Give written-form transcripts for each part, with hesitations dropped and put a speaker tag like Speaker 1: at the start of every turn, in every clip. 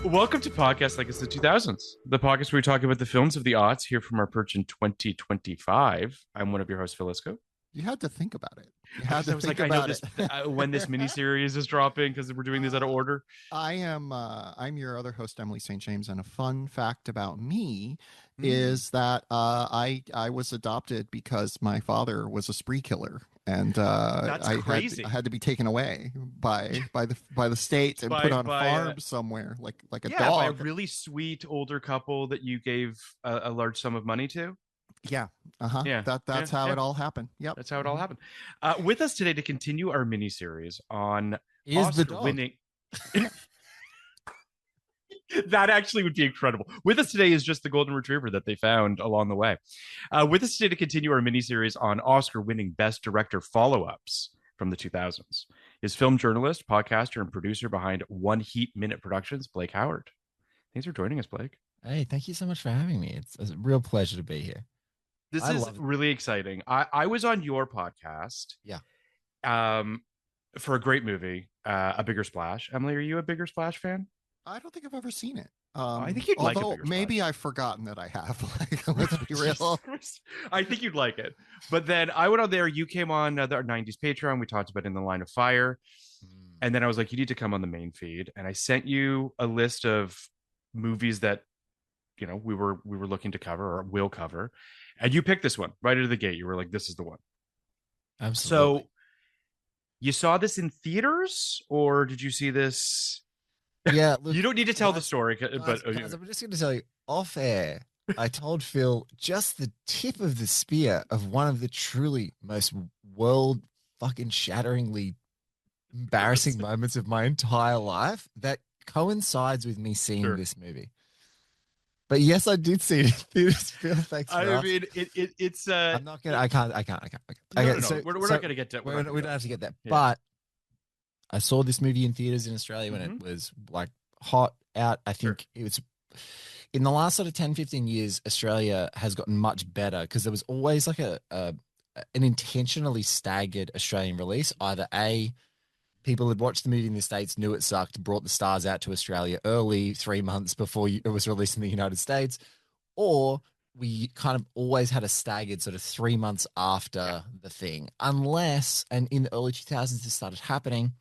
Speaker 1: Welcome to Podcast Like It's the 2000s, the podcast where we talk about the films of the aughts here from our perch in 2025. I'm one of your hosts, Phil Isco.
Speaker 2: You had to think about it. You had
Speaker 1: I
Speaker 2: to
Speaker 1: was
Speaker 2: think
Speaker 1: like, I know
Speaker 2: about
Speaker 1: this
Speaker 2: it.
Speaker 1: when this miniseries is dropping because we're doing this out of order.
Speaker 2: I'm your other host, Emily St. James, and a fun fact about me
Speaker 1: Mm.
Speaker 2: is that I was adopted because my father was a spree killer, and
Speaker 1: That's
Speaker 2: I
Speaker 1: crazy.
Speaker 2: had to be taken away by the state and put
Speaker 1: By
Speaker 2: on a
Speaker 1: by
Speaker 2: farm somewhere like a
Speaker 1: yeah, by a
Speaker 2: dog.
Speaker 1: really sweet older couple that you gave a large sum of money to.
Speaker 2: Yeah, uh-huh.
Speaker 1: Yeah,
Speaker 2: That's
Speaker 1: yeah,
Speaker 2: how
Speaker 1: yeah.
Speaker 2: it all happened. Yep.
Speaker 1: That's how it all
Speaker 2: Mhm.
Speaker 1: happened. With us today to continue our miniseries on
Speaker 3: Is the dog.
Speaker 1: Oscar-winning. That actually would be incredible. With us today is just the golden retriever that they found along the way. With us today to continue our miniseries on Oscar-winning Best Director follow-ups from the 2000s is film journalist, podcaster, and producer behind One Heat Minute Productions, Blake Howard. Thanks for joining us, Blake.
Speaker 3: Hey, thank you so much for having me. It's a real pleasure to be here.
Speaker 1: This
Speaker 3: I
Speaker 1: is
Speaker 3: love it.
Speaker 1: really exciting. I was on your podcast,
Speaker 3: Yeah.
Speaker 1: For a great movie, A Bigger Splash. Emily, are you a Bigger Splash fan?
Speaker 2: I don't think I've ever seen it.
Speaker 1: I think you'd like A
Speaker 2: Although
Speaker 1: Bigger
Speaker 2: maybe
Speaker 1: Splash.
Speaker 2: I've forgotten that I have. Like, let's be real.
Speaker 1: I think you'd like it. But then I went on there. You came on the 90s Patreon. We talked about In the Line of Fire. And then I was like, you need to come on the main feed. And I sent you a list of movies that, we were looking to cover or will cover. And you picked this one right out of the gate. You were like, this is the one.
Speaker 3: Absolutely.
Speaker 1: So you saw this in theaters or did you see this?
Speaker 3: Yeah, look,
Speaker 1: You don't need to tell the
Speaker 3: guys,
Speaker 1: story,
Speaker 3: guys,
Speaker 1: but
Speaker 3: I'm just going to tell you off air. I told Phil just the tip of the spear of one of the truly most world fucking shatteringly embarrassing moments of my entire life that coincides with me seeing
Speaker 1: Sure.
Speaker 3: this movie. But yes, I did see it in theaters. Phil, thanks for
Speaker 1: I
Speaker 3: asking.
Speaker 1: mean, it's.
Speaker 3: I'm not gonna. I can't.
Speaker 1: No.
Speaker 3: So,
Speaker 1: we're
Speaker 3: so
Speaker 1: not gonna get to.
Speaker 3: we don't have to get that.
Speaker 1: Yeah.
Speaker 3: But I saw this movie in theaters in Australia when it was like hot out. I think it was in the last sort of 10, 15 years, Australia has gotten much better because there was always like an intentionally staggered Australian release. Either A, people had watched the movie in the States, knew it sucked, brought the stars out to Australia early, 3 months before it was released in the United States, or we kind of always had a staggered sort of 3 months after the thing. Unless, and in the early 2000s, this started happening,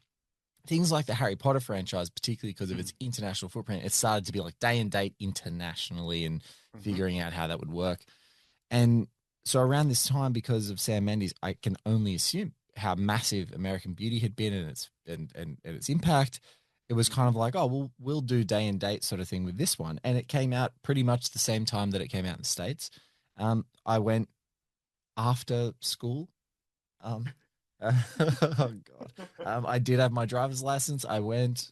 Speaker 3: things like the Harry Potter franchise, particularly because of its international footprint, it started to be like day and date internationally and figuring out how that would work. And so around this time, because of Sam Mendes, I can only assume how massive American Beauty had been and its impact. It was kind of like, oh, we'll do day and date sort of thing with this one. And it came out pretty much the same time that it came out in the States. I went after school. Oh God. I did have my driver's license. I went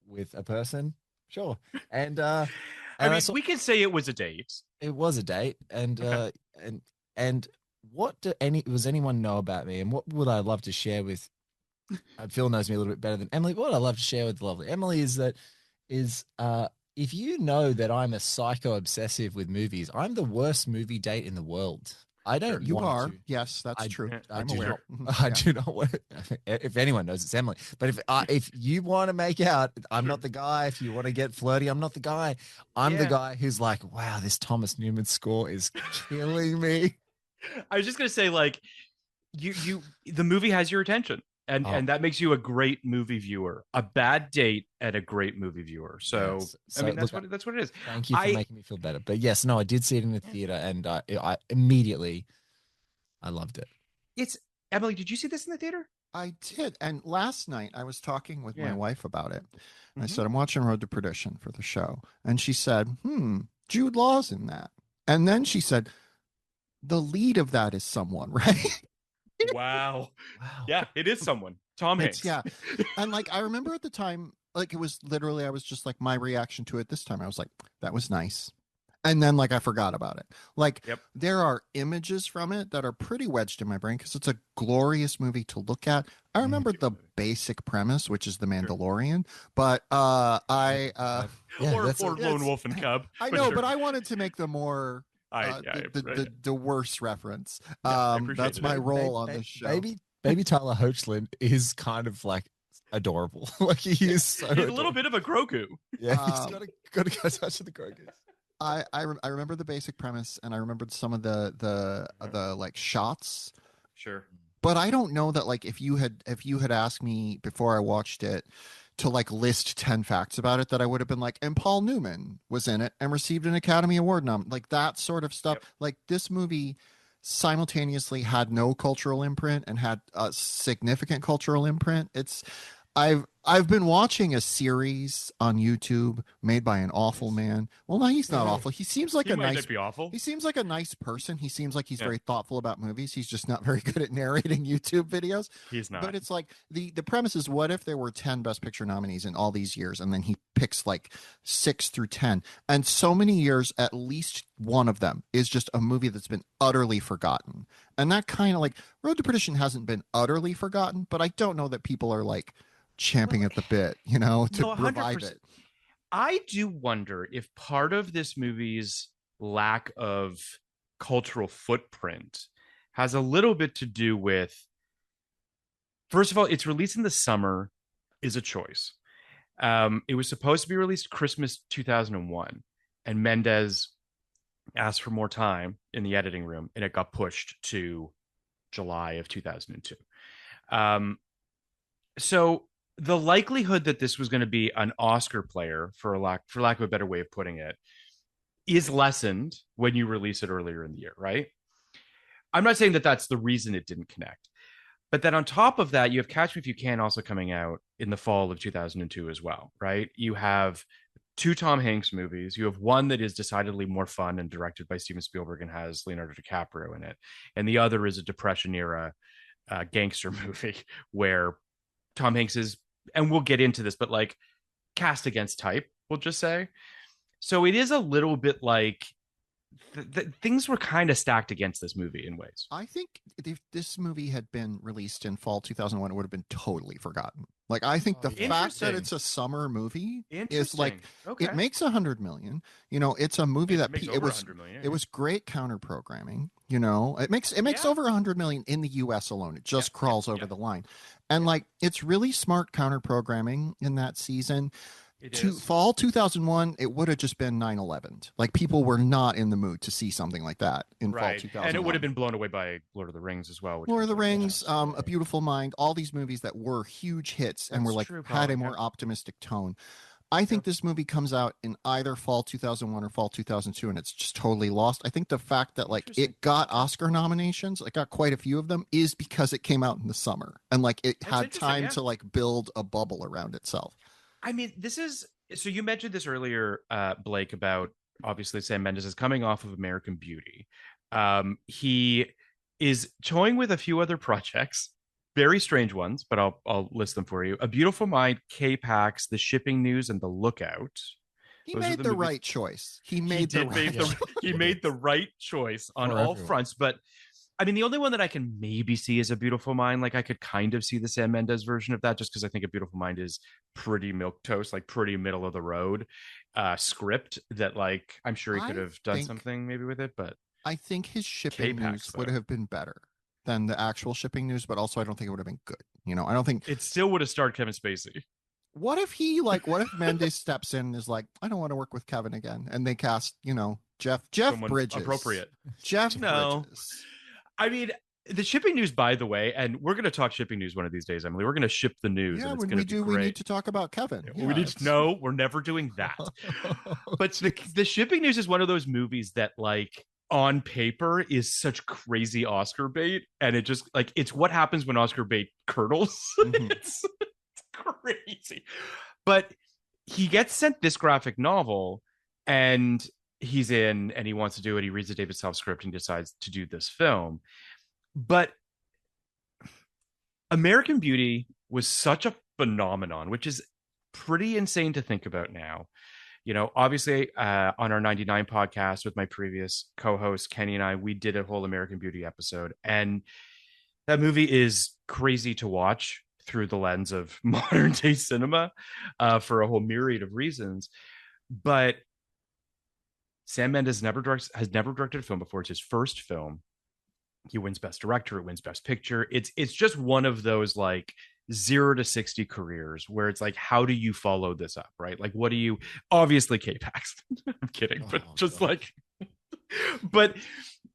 Speaker 3: with a person. Sure. And
Speaker 1: I mean, we could say it was a date.
Speaker 3: It was a date. And and what does anyone know about me, and what would I love to share with Phil knows me a little bit better than Emily. What I love to share with lovely Emily is if you know that I'm a psycho obsessive with movies, I'm the worst movie date in the world. I don't.
Speaker 2: You
Speaker 3: want
Speaker 2: are.
Speaker 3: to.
Speaker 2: Yes, that's true.
Speaker 3: I'm
Speaker 2: I'm
Speaker 3: aware.
Speaker 2: aware.
Speaker 3: I do not want. If anyone knows, it's Emily. But if you want to make out, I'm not the guy. If you want to get flirty, I'm not the guy. I'm the guy who's like, wow, this Thomas Newman score is killing me.
Speaker 1: I was just gonna say, like, the movie has your attention, and that makes you a great movie viewer. A bad date and a great movie viewer. So,
Speaker 3: Yes.
Speaker 1: I mean, that's what it is.
Speaker 3: Thank you for making me feel better. But yes, no, I did see it in the theater, and I immediately, I loved it.
Speaker 1: It's Emily. Did you see this in the theater?
Speaker 2: I did. And last night I was talking with my wife about it. I
Speaker 1: Mhm.
Speaker 2: said, I'm watching Road to Perdition for the show. And she said, Jude Law's in that. And then she said, the lead of that is someone, right?
Speaker 1: Wow.
Speaker 3: Wow.
Speaker 1: Yeah, it is someone. Tom Hanks.
Speaker 2: Yeah. And like, I remember at the time, like, it was literally, I was just like, my reaction to it this time, I was like, that was nice. And then, like, I forgot about it. Like, there are images from it that are pretty wedged in my brain because it's a glorious movie to look at. I remember the basic premise, which is the Mandalorian, but or
Speaker 1: Lone Wolf and Cub.
Speaker 2: I know, but I wanted to make the more the worse reference. That's my role on this show.
Speaker 3: Baby Tyler Hoechlin is kind of like adorable. Like he is so
Speaker 1: He's a
Speaker 3: adorable.
Speaker 1: little bit of a Grogu.
Speaker 3: Yeah, he's got a good touch of the Grogu.
Speaker 2: I remember the basic premise, and I remembered some of the like shots,
Speaker 1: Sure.
Speaker 2: but I don't know that, like, if you had asked me before I watched it to like list 10 facts about it, that I would have been like, and Paul Newman was in it and received an Academy Award like that sort of stuff.
Speaker 1: Yep.
Speaker 2: Like, this movie simultaneously had no cultural imprint and had a significant cultural imprint. I've been watching a series on YouTube made by an awful man. Well, no, he's not awful. He seems like
Speaker 1: He
Speaker 2: a
Speaker 1: might
Speaker 2: nice
Speaker 1: not be awful.
Speaker 2: he seems like a nice person. He seems like he's
Speaker 1: Yeah.
Speaker 2: very thoughtful about movies. He's just not very good at narrating YouTube videos.
Speaker 1: He's not.
Speaker 2: But it's like the premise is, what if there were 10 Best Picture nominees in all these years, and then he picks like 6 through 10, and so many years, at least one of them is just a movie that's been utterly forgotten. And that kind of, like, Road to Perdition hasn't been utterly forgotten, but I don't know that people are like champing at the bit, to
Speaker 1: No,
Speaker 2: revive
Speaker 1: 100%.
Speaker 2: it.
Speaker 1: I do wonder if part of this movie's lack of cultural footprint has a little bit to do with, first of all, it's released in the summer is a choice. It was supposed to be released Christmas 2001, and Mendes asked for more time in the editing room, and it got pushed to July of 2002. So the likelihood that this was going to be an Oscar player, for lack of a better way of putting it, is lessened when you release it earlier in the year, right? I'm not saying that that's the reason it didn't connect, but then on top of that, you have Catch Me If You Can also coming out in the fall of 2002 as well, right? You have 2 Tom Hanks movies. You have one that is decidedly more fun and directed by Steven Spielberg and has Leonardo DiCaprio in it, and the other is a Depression era gangster movie where Tom Hanks is, and we'll get into this, but like cast against type, we'll just say. So it is a little bit like things were kind of stacked against this movie in ways.
Speaker 2: I think if this movie had been released in fall 2001, it would have been totally forgotten. Like, I think the fact that it's a summer movie is like, it makes 100 million. It's a movie that it was great counter programming. It makes over 100 million in the US alone. It just crawls over the line. And like, it's really smart counter programming in that season. Fall 2001, it would have just been 9/11. Like, people were not in the mood to see something like that in fall 2001.
Speaker 1: And it would have been blown away by Lord of the Rings as well.
Speaker 2: Lord of the Rings, A Beautiful Mind, all these movies that were huge hits and were like had a more optimistic tone. I think this movie comes out in either fall 2001 or fall 2002, and it's just totally lost. I think the fact that like it got Oscar nominations, it got quite a few of them, is because it came out in the summer and like it had time to like build a bubble around itself.
Speaker 1: I mean, so you mentioned this earlier, Blake, about obviously Sam Mendes is coming off of American Beauty. He is toying with a few other projects, very strange ones, but I'll list them for you. A Beautiful Mind, K-Pax, The Shipping News, and The Lookout.
Speaker 2: He made the right choice. He made the
Speaker 1: right choice on all fronts, but I mean, the only one that I can maybe see is A Beautiful Mind. Like, I could kind of see the Sam Mendes version of that, just because I think A Beautiful Mind is pretty milquetoast, like pretty middle of the road script that, like, I'm sure he could have done something maybe with it. But
Speaker 2: I think his Shipping News would have been better than the actual Shipping News, but also I don't think it would have been good. I don't think
Speaker 1: it still would have starred Kevin Spacey.
Speaker 2: What if Mendes steps in and is like, I don't want to work with Kevin again, and they cast, Jeff
Speaker 1: Someone
Speaker 2: Bridges.
Speaker 1: Appropriate.
Speaker 2: Bridges.
Speaker 1: I mean, the Shipping News, by the way, and we're going to talk Shipping News one of these days, Emily. We're going to ship the news.
Speaker 2: Yeah,
Speaker 1: and it's
Speaker 2: when we do, we need to talk about Kevin.
Speaker 1: No, we're never doing that. But the Shipping News is one of those movies that, like, on paper is such crazy Oscar bait, and it just, like, it's what happens when Oscar bait curdles.
Speaker 2: Mm-hmm.
Speaker 1: It's crazy. But he gets sent this graphic novel, and he's in, and he wants to do it. He reads the David Self script and decides to do this film. But American Beauty was such a phenomenon, which is pretty insane to think about now. Obviously, on our 99 podcast with my previous co-host Kenny and I, we did a whole American Beauty episode, and that movie is crazy to watch through the lens of modern day cinema for a whole myriad of reasons. But Sam Mendes has never directed a film before. It's his first film. He wins Best Director. It wins Best Picture. It's just one of those, like, 0 to 60 careers where it's like, how do you follow this up, right? Like, what do you, obviously K-Pax. I'm kidding, but just
Speaker 3: God.
Speaker 1: like, but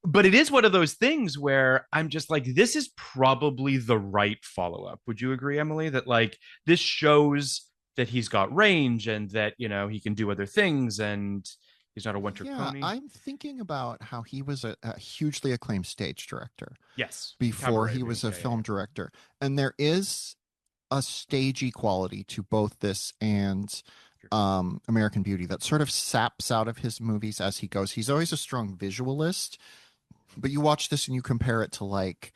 Speaker 1: but it is one of those things where I'm just like, this is probably the right follow-up. Would you agree, Emily, that like this shows that he's got range and that, you know, he can do other things and he's not a one-trick
Speaker 2: Yeah,
Speaker 1: pony?
Speaker 2: I'm thinking about how he was a hugely acclaimed stage director
Speaker 1: Yes.
Speaker 2: before
Speaker 1: Cabaret
Speaker 2: he was
Speaker 1: being,
Speaker 2: a film director. And there is a stagey quality to both this and American Beauty that sort of saps out of his movies as he goes. He's always a strong visualist, but you watch this and you compare it to like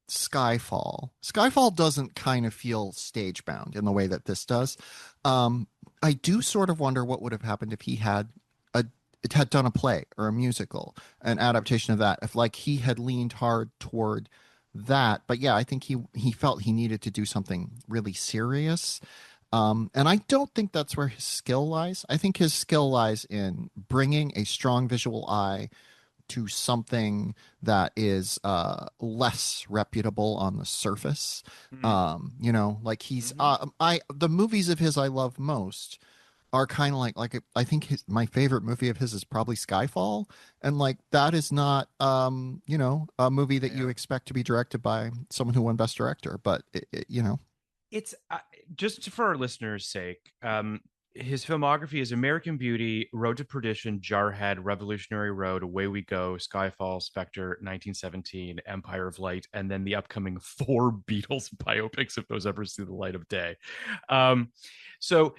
Speaker 2: Skyfall. Skyfall doesn't kind of feel stage bound in the way that this does. Um, I do sort of wonder what would have happened if he had a it had done a play or a musical, an adaptation of that. If like he had leaned hard toward that, but yeah, I think he felt he needed to do something really serious. And I don't think that's where his skill lies. I think his skill lies in bringing a strong visual eye to something that is less reputable on the surface. You know, like he's I the movies of his I love most are kind of like I think my favorite movie of his is probably Skyfall, and like that is not you know, a movie that you
Speaker 1: Yeah.
Speaker 2: expect to be directed by someone who won Best Director, but you know.
Speaker 1: It's just for our listeners' sake. His filmography is American Beauty, Road to Perdition, Jarhead, Revolutionary Road, Away We Go, Skyfall, Spectre, 1917, Empire of Light, and then the upcoming 4 Beatles biopics if those ever see the light of day. So,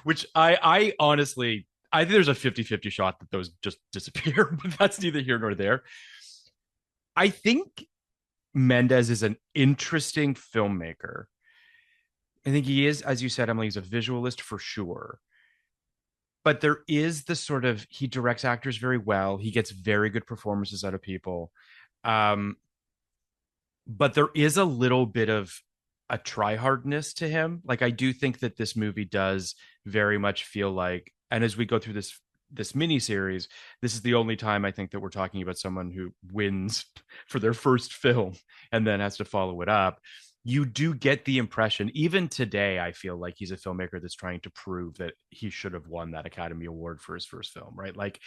Speaker 1: which I honestly, I think there's a 50-50 shot that those just disappear, but that's neither here nor there. I think Mendes is an interesting filmmaker. I think he is, as you said, Emily, he's a visualist for sure. But there is the sort of, he directs actors very well. He gets very good performances out of people. Um, but there is a little bit of a tryhardness to him. Like I do think that this movie does very much feel like, and as we go through this mini series, this is the only time I think that we're talking about someone who wins for their first film and then has to follow it up. You do get the impression, even today, I feel like he's a filmmaker that's trying to prove that he should have won that Academy Award for his first film, right? Like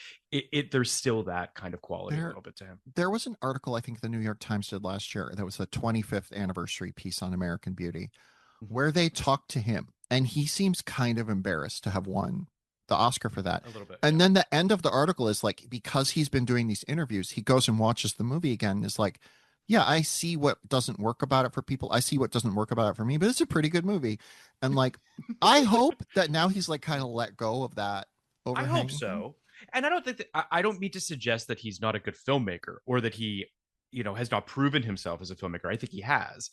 Speaker 1: there's still that kind of quality a little bit to him.
Speaker 2: There was an article I think the New York Times did last year that was the 25th anniversary piece on American Beauty, where they talked to him, and he seems kind of embarrassed to have won the Oscar for that.
Speaker 1: A little bit.
Speaker 2: And then the end of the article is like, because he's been doing these interviews, he goes and watches the movie again and is like, yeah, I see what doesn't work about it for people. I see what doesn't work about it for me, but it's a pretty good movie. And like, I hope that now he's like kind of let go of that
Speaker 1: I
Speaker 2: overhang.
Speaker 1: hope so. And I don't think that I don't mean to suggest that he's not a good filmmaker or that he, you know, has not proven himself as a filmmaker. I think he has.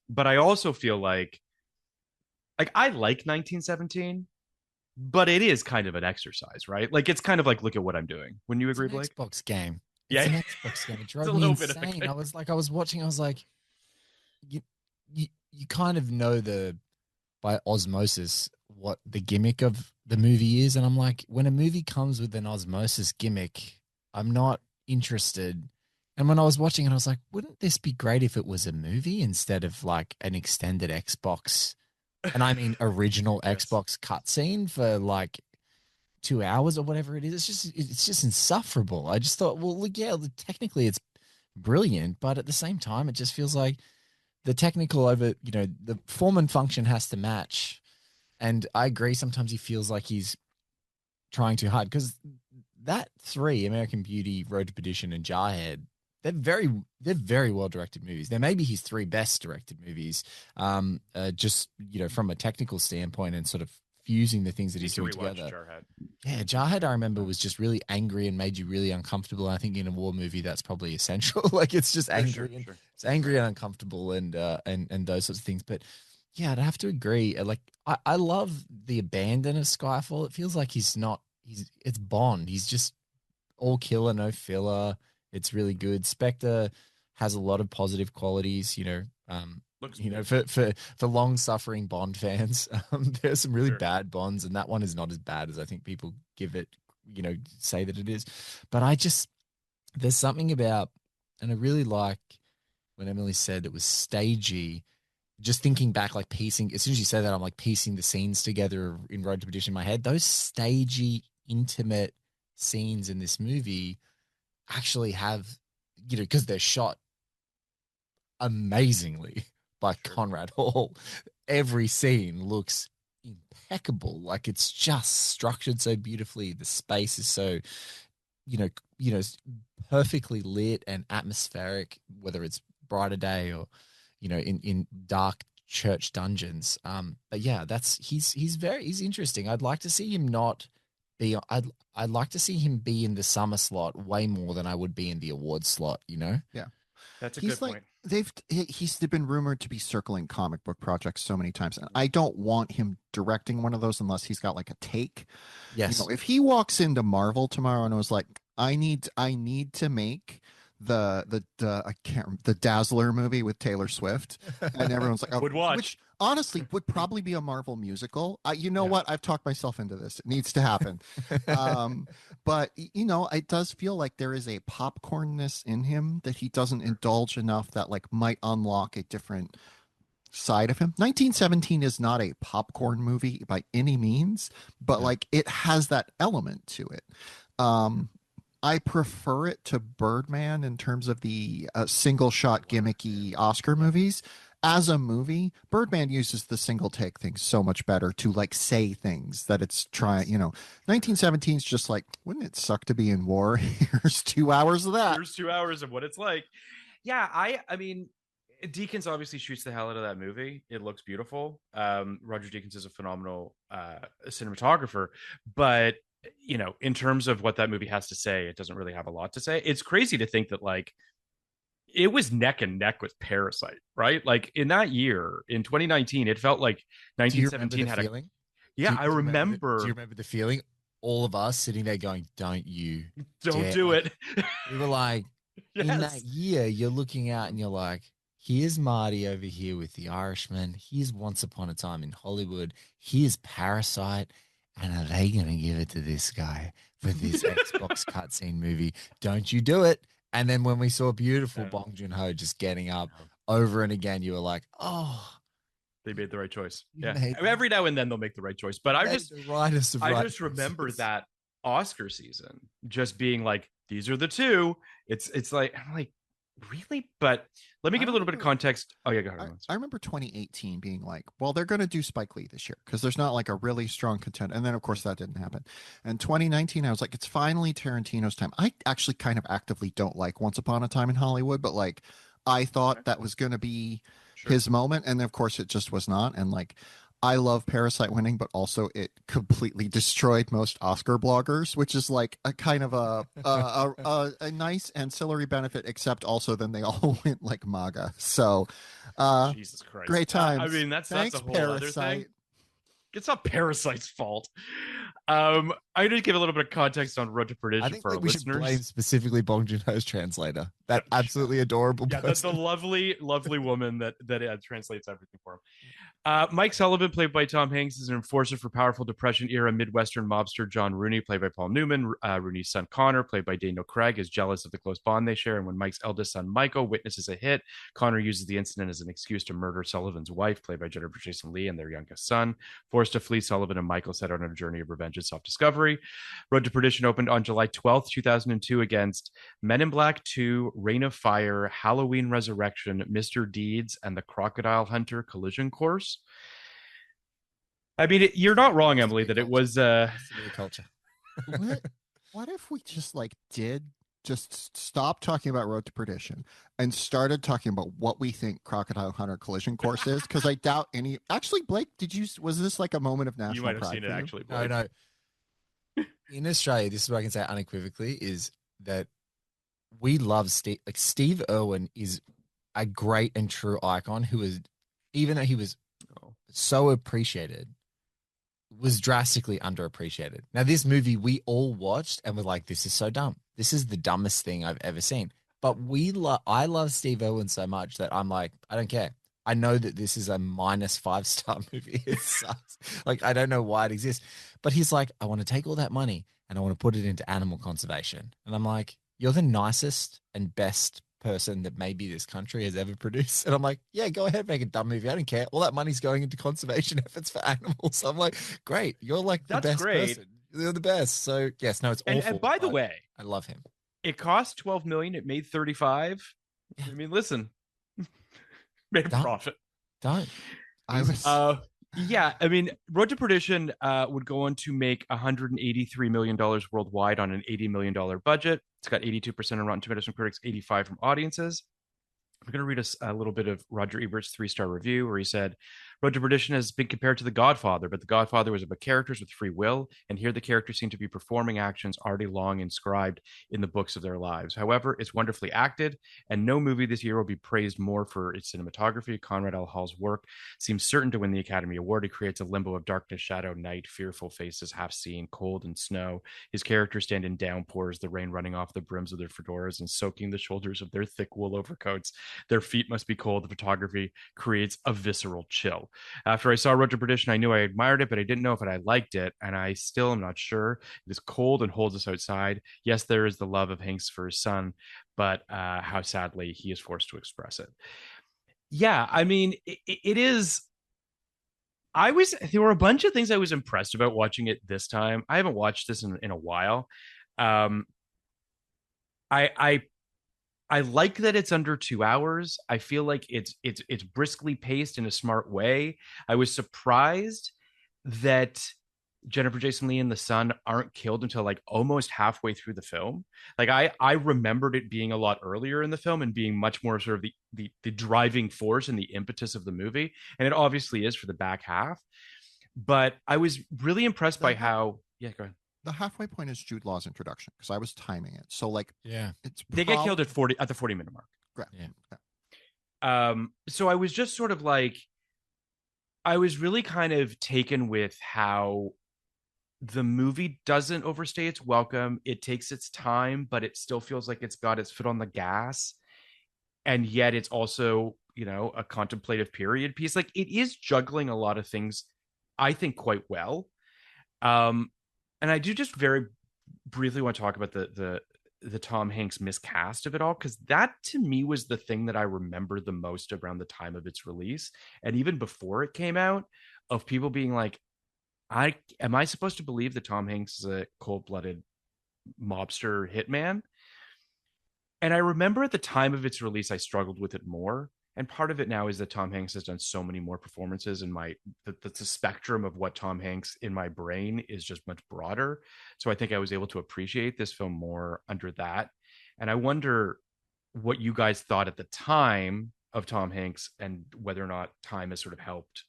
Speaker 1: But I also feel like I like 1917, but it is kind of an exercise, right? Like it's kind of like, look at what I'm doing. Wouldn't you
Speaker 3: It's
Speaker 1: agree,
Speaker 3: an
Speaker 1: Blake?
Speaker 3: Xbox game. It's
Speaker 1: Yeah.
Speaker 3: an Xbox game. It
Speaker 1: It's
Speaker 3: drove
Speaker 1: a
Speaker 3: me
Speaker 1: little bit of a
Speaker 3: insane.
Speaker 1: game.
Speaker 3: I was watching, I was like, you, you kind of know by osmosis what the gimmick of the movie is. And I'm like, when a movie comes with an osmosis gimmick, I'm not interested. And when I was watching it, I was like, wouldn't this be great if it was a movie instead of like an extended Xbox? And I mean, original
Speaker 1: Yes.
Speaker 3: Xbox cutscene for like 2 hours or whatever it is. It's just insufferable. I just thought, well, look, yeah, technically it's brilliant, but at the same time, it just feels like the technical the form and function has to match. And I agree. Sometimes he feels like he's trying too hard because that three, American Beauty, Road to Perdition, and Jarhead, they're very well directed movies. They're maybe his three best directed movies. Just from a technical standpoint and sort of fusing the things that he's doing together.
Speaker 1: Jarhead.
Speaker 3: Yeah, Jarhead, I remember, was just really angry and made you really uncomfortable. I think in a war movie, that's probably essential. Like it's just angry,
Speaker 1: Sure.
Speaker 3: it's angry and uncomfortable, and those sorts of things. But yeah, I'd have to agree. Like I love the abandon of Skyfall. It feels like it's Bond. He's just all killer, no filler. It's really good. Spectre has a lot of positive qualities. For long suffering Bond fans, there's some really bad Bonds, and that one is not as bad as I think people give it, say that it is. But there's something about, and I really like when Emily said it was stagey. just thinking back, like piecing, as soon as you say that, I'm like piecing the scenes together in Road to Perdition in my head. Those stagey, intimate scenes in this movie actually have, because they're shot amazingly by Conrad Hall. Every scene looks impeccable. Like it's just structured so beautifully. The space is so, you know, perfectly lit and atmospheric, whether it's brighter day or, in dark church dungeons. But yeah, he's interesting. I'd like to see him not be. I'd like to see him be in the summer slot way more than I would be in the award slot.
Speaker 2: Yeah.
Speaker 1: That's a
Speaker 2: He's
Speaker 1: good
Speaker 2: like
Speaker 1: point.
Speaker 2: he's been rumored to be circling comic book projects so many times, and I don't want him directing one of those unless he's got like a take.
Speaker 3: Yes.
Speaker 2: If he walks into Marvel tomorrow and was like, I need to make the I can't the Dazzler movie with Taylor Swift, and everyone's like, oh,
Speaker 1: Would watch.
Speaker 2: which honestly would probably be a Marvel musical. You know
Speaker 3: Yeah.
Speaker 2: what? I've talked myself into this. It needs to happen. But it does feel like there is a popcornness in him that he doesn't indulge enough that like might unlock a different side of him. 1917 is not a popcorn movie by any means, but
Speaker 3: Yeah.
Speaker 2: like it has that element to it. I prefer it to Birdman in terms of the single shot gimmicky Oscar movies. As a movie, Birdman uses the single take thing so much better to like say things that it's trying, 1917 is just like, wouldn't it suck to be in war? Here's 2 hours of that.
Speaker 1: Here's 2 hours of what it's like. Yeah, I mean, Deakins obviously shoots the hell out of that movie. It looks beautiful. Roger Deakins is a phenomenal cinematographer, but in terms of what that movie has to say, it doesn't really have a lot to say. It's crazy to think that like it was neck and neck with Parasite, right? Like in that year, in 2019, it felt like
Speaker 3: Do you remember
Speaker 1: 1917
Speaker 3: the
Speaker 1: had a
Speaker 3: feeling?
Speaker 1: yeah. I remember.
Speaker 3: Do you remember the feeling? All of us sitting there going, "Don't
Speaker 1: Don't
Speaker 3: dare!"
Speaker 1: do
Speaker 3: Like,
Speaker 1: it.
Speaker 3: we were like,
Speaker 1: Yes.
Speaker 3: in that year, you're looking out and you're like, here's Marty over here with The Irishman. Here's Once Upon a Time in Hollywood. Here's Parasite. And are they going to give it to this guy for this Xbox cutscene movie? Don't you do it. And then when we saw beautiful Bong Joon-ho just getting up over and again, you were like, oh,
Speaker 1: they made the right choice.
Speaker 3: you
Speaker 1: Yeah.
Speaker 3: made
Speaker 1: Every now and then they'll make the right choice. But I
Speaker 3: the rightest of
Speaker 1: I
Speaker 3: right
Speaker 1: just remember
Speaker 3: choices.
Speaker 1: that Oscar season just being like, these are the two. It's like, I'm like, really? But let me give a little bit of context. Oh yeah, go ahead.
Speaker 2: I remember 2018 being like, well, they're going to do Spike Lee this year because there's not like a really strong contender. And then, of course, that didn't happen. And 2019, I was like, it's finally Tarantino's time. I actually kind of actively don't like Once Upon a Time in Hollywood, but like, I thought that was going to be his moment. And of course, it just was not. And like, I love Parasite winning, but also it completely destroyed most Oscar bloggers, which is like a kind of a nice ancillary benefit, except also then they all went like MAGA. So,
Speaker 1: Jesus Christ,
Speaker 2: great times.
Speaker 1: I mean, that's
Speaker 2: Thanks,
Speaker 1: a whole
Speaker 2: Parasite.
Speaker 1: other thing. It's not Parasite's fault. I'm going to give a little bit of context on Road to Perdition
Speaker 3: I think
Speaker 1: for our
Speaker 3: we should
Speaker 1: listeners.
Speaker 3: blame specifically Bong Joon-ho's translator, that absolutely adorable person.
Speaker 1: The lovely, lovely woman that translates everything for him. Mike Sullivan, played by Tom Hanks, is an enforcer for powerful Depression-era Midwestern mobster John Rooney, played by Paul Newman. Rooney's son Connor, played by Daniel Craig, is jealous of the close bond they share, and when Mike's eldest son Michael witnesses a hit, Connor uses the incident as an excuse to murder Sullivan's wife, played by Jennifer Jason Leigh, and their youngest son. Forced to flee, Sullivan and Michael set out on a journey of revenge and self-discovery. Road to Perdition opened on July 12th, 2002 against Men in Black 2, Reign of Fire, Halloween Resurrection, Mr. Deeds, and the Crocodile Hunter Collision Course. I mean, you're not wrong, Emily, that it was
Speaker 3: culture.
Speaker 2: What if we just like did just stop talking about Road to Perdition and started talking about what we think Crocodile Hunter Collision Course is? Because I doubt any. Actually, Blake, was this like a moment of national?
Speaker 1: You might have
Speaker 2: pride
Speaker 1: seen it
Speaker 2: for you?
Speaker 1: actually. Blake.
Speaker 3: No. In Australia, this is what I can say unequivocally is that we love Steve. Like Steve Irwin is a great and true icon who is, even though he was so appreciated, was drastically underappreciated. Now, this movie we all watched and were like, this is so dumb. This is the dumbest thing I've ever seen. But I love Steve Irwin so much that I'm like, I don't care. I know that this is a minus 5-star movie. It sucks. Like, I don't know why it exists. But he's like, I want to take all that money and I want to put it into animal conservation. And I'm like, you're the nicest and best person that maybe this country has ever produced. And I'm like, yeah, go ahead, make a dumb movie. I don't care. All that money's going into conservation efforts for animals. I'm like, great. You're like the
Speaker 1: That's
Speaker 3: best
Speaker 1: great.
Speaker 3: person. You're the best. So yes, no, it's awful.
Speaker 1: And by the way,
Speaker 3: I love him.
Speaker 1: it cost 12 million. It made 35.
Speaker 3: Yeah.
Speaker 1: I mean, listen, made a profit.
Speaker 3: Don't.
Speaker 1: Yeah, I mean, Road to Perdition would go on to make $183 million worldwide on an $80 million budget. It's got 82% on Rotten Tomatoes from critics, 85 from audiences. I'm going to read a little bit of Roger Ebert's 3-star review where he said, Road to Perdition has been compared to The Godfather, but The Godfather was about characters with free will, and here the characters seem to be performing actions already long inscribed in the books of their lives. However, it's wonderfully acted, and no movie this year will be praised more for its cinematography. Conrad Hall's work seems certain to win the Academy Award. He creates a limbo of darkness, shadow, night, fearful faces, half seen, cold and snow. His characters stand in downpours, the rain running off the brims of their fedoras and soaking the shoulders of their thick wool overcoats. Their feet must be cold. The photography creates a visceral chill. After I saw Road to Perdition, I knew I admired it, but I didn't know if I liked it, and I still am not sure. It is cold and holds us outside. Yes, there is the love of Hanks for his son, but how sadly he is forced to express it. Yeah, I mean, it is. There were a bunch of things I was impressed about watching it this time. I haven't watched this in a while. Um, I like that it's under 2 hours. I feel like it's briskly paced in a smart way. I was surprised that Jennifer Jason Leigh and the son aren't killed until like almost halfway through the film. Like I remembered it being a lot earlier in the film and being much more sort of the driving force and the impetus of the movie. And it obviously is for the back half. But I was really impressed by how go ahead.
Speaker 2: The halfway point is Jude Law's introduction because I was timing it. So like,
Speaker 3: yeah,
Speaker 1: they get killed at the 40-minute mark.
Speaker 2: Correct.
Speaker 3: Yeah.
Speaker 1: So I was just sort of like, I was really kind of taken with how the movie doesn't overstay its welcome. It takes its time, but it still feels like it's got its foot on the gas. And yet it's also, a contemplative period piece. Like it is juggling a lot of things, I think, quite well. And I do just very briefly want to talk about the Tom Hanks miscast of it all, because that to me was the thing that I remember the most around the time of its release, and even before it came out, of people being like, am I supposed to believe that Tom Hanks is a cold-blooded mobster hitman? And I remember at the time of its release, I struggled with it more. And part of it now is that Tom Hanks has done so many more performances, and the spectrum of what Tom Hanks in my brain is just much broader. So I think I was able to appreciate this film more under that. And I wonder what you guys thought at the time of Tom Hanks, and whether or not time has sort of helped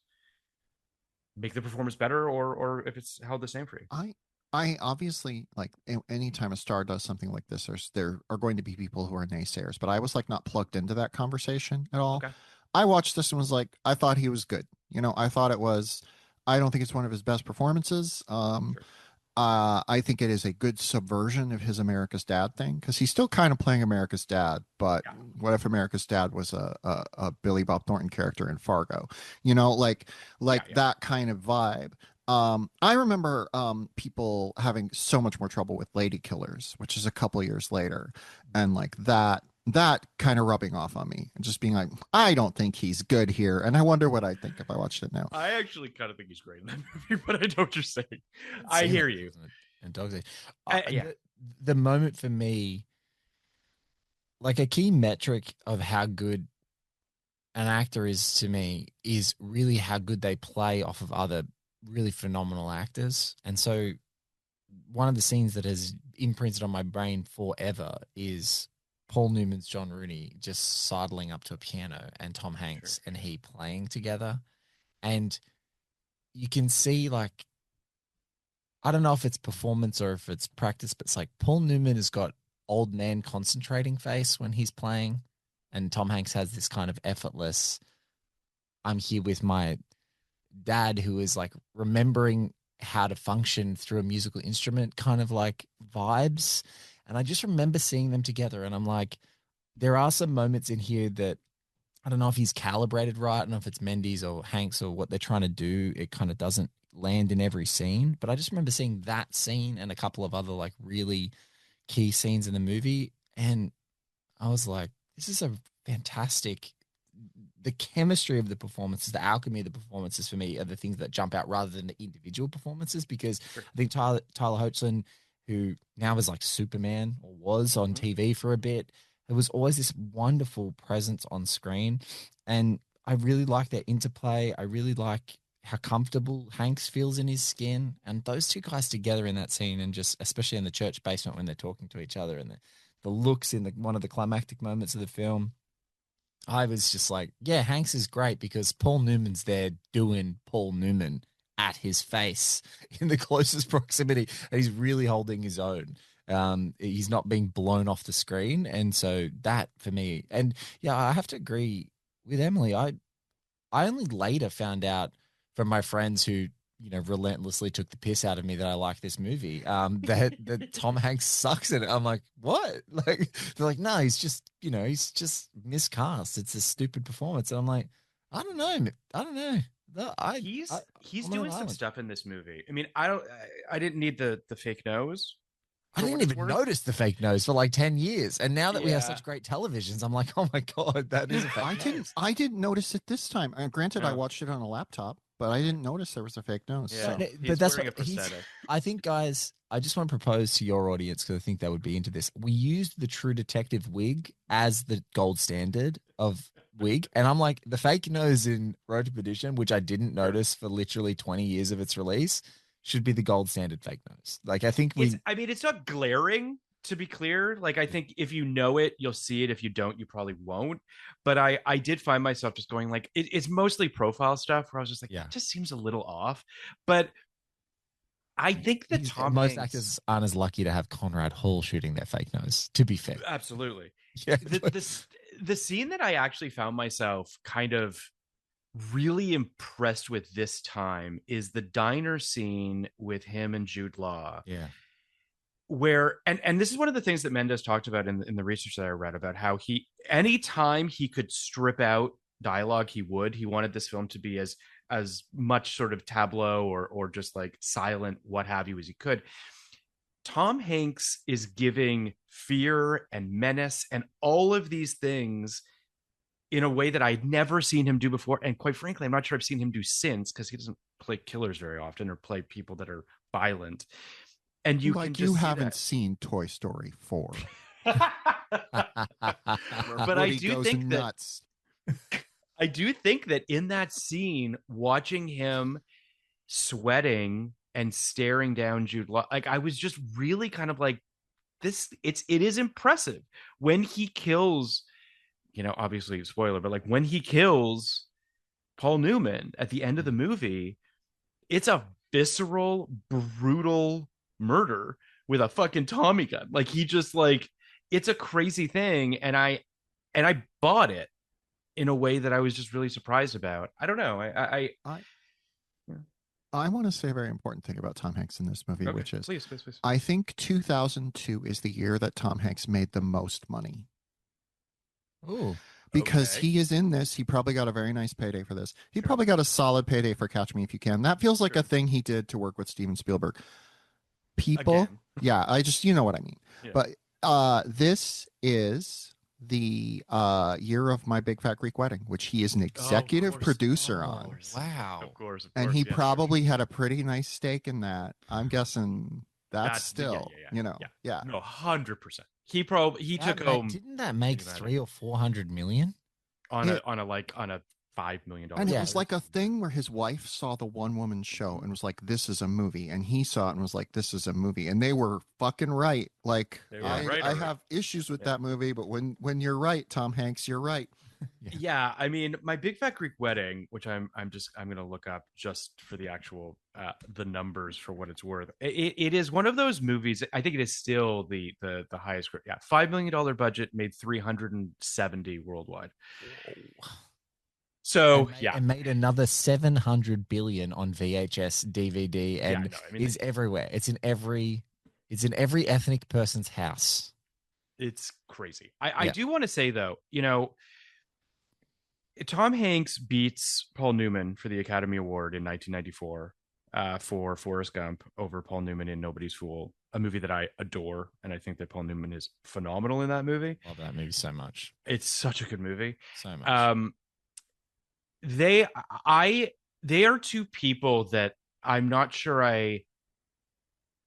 Speaker 1: make the performance better, or if it's held the same for you.
Speaker 2: I obviously, like, anytime a star does something like this, there are going to be people who are naysayers, but I was like not plugged into that conversation at all.
Speaker 1: Okay.
Speaker 2: I watched this and was like, I thought he was good. I don't think it's one of his best performances.
Speaker 1: Sure.
Speaker 2: I think it is a good subversion of his America's Dad thing, because he's still kind of playing America's Dad, but what if America's Dad was a Billy Bob Thornton character in Fargo? That kind of vibe. I remember people having so much more trouble with Lady Killers, which is a couple years later, and like that kind of rubbing off on me and just being like, I don't think he's good here, and I wonder what I'd think if I watched it now.
Speaker 1: I actually kind of think he's great in that movie, but I know what you're saying. I hear you.
Speaker 3: And Dog's the moment for me, like a key metric of how good an actor is to me, is really how good they play off of other really phenomenal actors. And so one of the scenes that has imprinted on my brain forever is Paul Newman's John Rooney just sidling up to a piano, and Tom Hanks and he playing together. And you can see, like, I don't know if it's performance or if it's practice, but it's like Paul Newman has got old man concentrating face when he's playing, and Tom Hanks has this kind of effortless, I'm here with my dad who is like remembering how to function through a musical instrument kind of like vibes. And I just remember seeing them together, and I'm like, there are some moments in here that I don't know if he's calibrated right. I don't know if it's Mendes or Hanks or what they're trying to do. It kind of doesn't land in every scene, but I just remember seeing that scene and a couple of other like really key scenes in the movie, and I was like, this is a fantastic. The chemistry of the performances, the alchemy of the performances for me are the things that jump out rather than the individual performances. Because I think Tyler Hoechlin, who now is like Superman or was on TV for a bit, there was always this wonderful presence on screen, and I really like their interplay. I really like how comfortable Hanks feels in his skin, and those two guys together in that scene, and just especially in the church basement when they're talking to each other, and the looks in one of the climactic moments of the film. I was just like, yeah, Hanks is great because Paul Newman's there doing Paul Newman at his face in the closest proximity, and he's really holding his own. He's not being blown off the screen, and so that for me, and yeah, I have to agree with Emily. I only later found out from my friends who relentlessly took the piss out of me that I like this movie. That Tom Hanks sucks in it. I'm like, what? Like they're like, no, he's just miscast. It's a stupid performance, and I'm like, I don't know. I don't know.
Speaker 1: He's doing some stuff in this movie. I mean, I didn't need the fake nose.
Speaker 3: I didn't even notice the fake nose for like 10 years. And now that we have such great televisions, I'm like, oh my God, that is a fake nose.
Speaker 2: I didn't notice it this time. Granted, I watched it on a laptop, but I didn't notice there was a fake nose.
Speaker 1: Yeah,
Speaker 2: so.
Speaker 1: but that's what
Speaker 3: I think, guys, I just want to propose to your audience because I think they would be into this. We used the True Detective wig as the gold standard of wig. And I'm like, the fake nose in Road to Perdition, which I didn't notice for literally 20 years of its release, should be the gold standard fake nose. Like, I think
Speaker 1: it's not glaring, to be clear. Like, I think if you know it, you'll see it. If you don't, you probably won't. But I did find myself just going like, it's mostly profile stuff where I was just like, it just seems a little off. But I think that
Speaker 3: most actors aren't as lucky to have Conrad Hall shooting their fake nose, to be fair.
Speaker 1: Absolutely. Yeah. The scene that I actually found myself kind of really impressed with this time is the diner scene with him and Jude Law.
Speaker 3: Yeah.
Speaker 1: Where and this is one of the things that Mendes talked about in the research that I read about how anytime he could strip out dialogue, he wanted this film to be as much sort of tableau or just like silent, what have you, as he could. Tom Hanks is giving fear and menace and all of these things in a way that I'd never seen him do before. And quite frankly, I'm not sure I've seen him do since, because he doesn't play killers very often or play people that are violent. And you
Speaker 2: haven't seen Toy Story 4.
Speaker 1: But I do think nuts. I do think that in that scene, watching him sweating and staring down Jude Law, like I was just really kind of like, it is impressive when he kills, obviously spoiler, but like when he kills Paul Newman at the end of the movie, it's a visceral, brutal murder with a fucking Tommy gun. Like he just like, it's a crazy thing. And I bought it in a way that I was just really surprised about. I don't know.
Speaker 2: I want to say a very important thing about Tom Hanks in this movie, which is,
Speaker 1: please.
Speaker 2: I think 2002 is the year that Tom Hanks made the most money.
Speaker 3: Oh,
Speaker 2: because he is in this. He probably got a very nice payday for this. He probably got a solid payday for Catch Me If You Can. That feels like a thing he did to work with Steven Spielberg. People, I just, you know what I mean. Yeah. But this is the year of My Big Fat Greek Wedding, which he is an executive producer on.
Speaker 3: Wow.
Speaker 1: Of course.
Speaker 2: And he probably had a pretty nice stake in that. I'm guessing that's still,
Speaker 1: No, 100%. He took home.
Speaker 3: Didn't that make 300 or 400 million
Speaker 1: on a $5 million?
Speaker 2: And it was like a thing where his wife saw the one woman show and was like, "This is a movie," and he saw it and was like, "This is a movie," and they were fucking right. Like I have issues with that movie, but when you're right, Tom Hanks, you're right.
Speaker 1: Yeah, I mean, My Big Fat Greek Wedding, which I'm going to look up just for the actual the numbers for what it's worth. It is one of those movies. I think it is still the highest. Yeah, $5 million budget, made 370 worldwide. Whoa. So
Speaker 3: and made another 700 billion on VHS, DVD, and is everywhere. It's in every ethnic person's house.
Speaker 1: It's crazy. I do want to say though, Tom Hanks beats Paul Newman for the Academy Award in 1994 for Forrest Gump over Paul Newman in Nobody's Fool. a movie that I adore, and I think that Paul Newman is phenomenal in that movie.
Speaker 3: Love that movie so much.
Speaker 1: It's such a good movie.
Speaker 3: So much.
Speaker 1: They are two people that I'm not sure I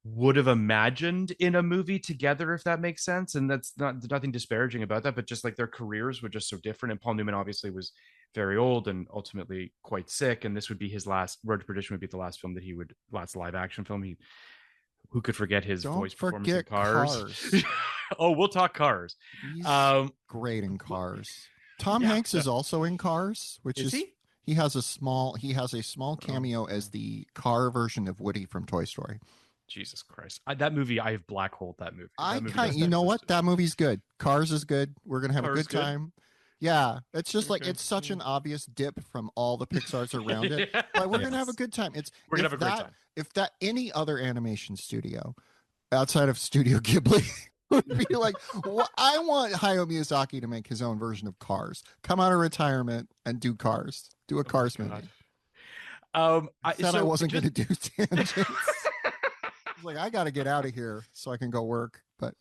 Speaker 1: would have imagined in a movie together, if that makes sense. And that's nothing disparaging about that, but just like their careers were just so different. And Paul Newman obviously was very old and ultimately quite sick, and this would be his last. Road to Perdition would be the last film that he would last live action film. Who could forget his voice performance in Cars? Oh, we'll talk Cars.
Speaker 2: He's great in Cars. Tom Hanks is also in Cars, which is he has a small cameo as the car version of Woody from Toy Story.
Speaker 1: Jesus Christ. That movie, I have black holed that movie.
Speaker 2: You know what? That movie's good. Cars is good. We're going to have a good time. Yeah. It's just like, it's such an obvious dip from all the Pixars around it. But we're going to have a good time.
Speaker 1: We're going to have a great time.
Speaker 2: If that any other animation studio outside of Studio Ghibli would be like, well, I want Hayao Miyazaki to make his own version of Cars. Come out of retirement and do Cars. Do a Cars movie. I said I wasn't going to do tangents. Like, I got to get out of here so I can go work. But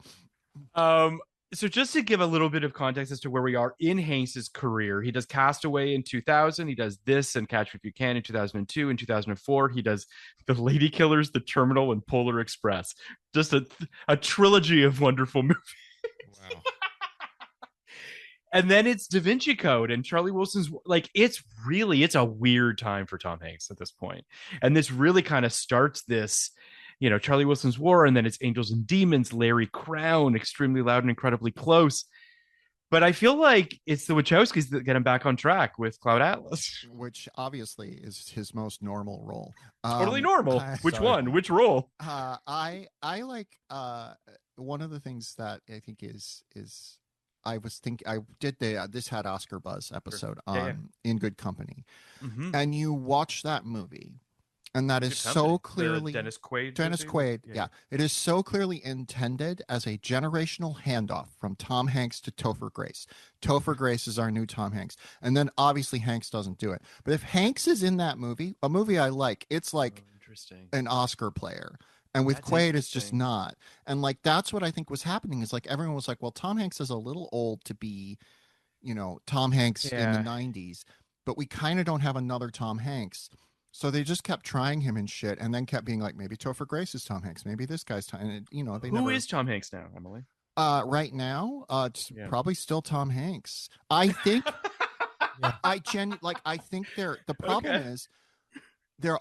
Speaker 1: so just to give a little bit of context as to where we are in Hanks's career, he does Castaway in 2000. He does this and Catch Me If You Can in 2002. In 2004, he does The Lady Killers, The Terminal, and Polar Express. Just a trilogy of wonderful movies. Wow. And then it's Da Vinci Code and Charlie Wilson's. Like, it's a weird time for Tom Hanks at this point. And this really kind of starts this, Charlie Wilson's War, and then it's Angels and Demons, Larry Crown, Extremely Loud and Incredibly Close. But I feel like it's the Wachowskis that get him back on track with Cloud Atlas.
Speaker 2: Which obviously is his most normal role.
Speaker 1: Totally normal. Which one? Which role?
Speaker 2: I like one of the things that I think is I did this had Oscar buzz episode on In Good Company. Mm-hmm. And you watch that movie. And that is so clearly
Speaker 1: Dennis Quaid.
Speaker 2: Yeah. It is so clearly intended as a generational handoff from Tom Hanks to Topher Grace. Topher Grace is our new Tom Hanks. And then obviously Hanks doesn't do it. But if Hanks is in that movie, a movie I like, it's like an Oscar player. And with Quaid, it's just not. And like, that's what I think was happening, is like, everyone was like, well, Tom Hanks is a little old to be, Tom Hanks in the 90s, but we kind of don't have another Tom Hanks. So they just kept trying him and shit, and then kept being like, maybe Topher Grace is Tom Hanks, maybe this guy's Tom. And
Speaker 1: Who is Tom Hanks now, Emily?
Speaker 2: Right now, it's probably still Tom Hanks. I think. I think the problem is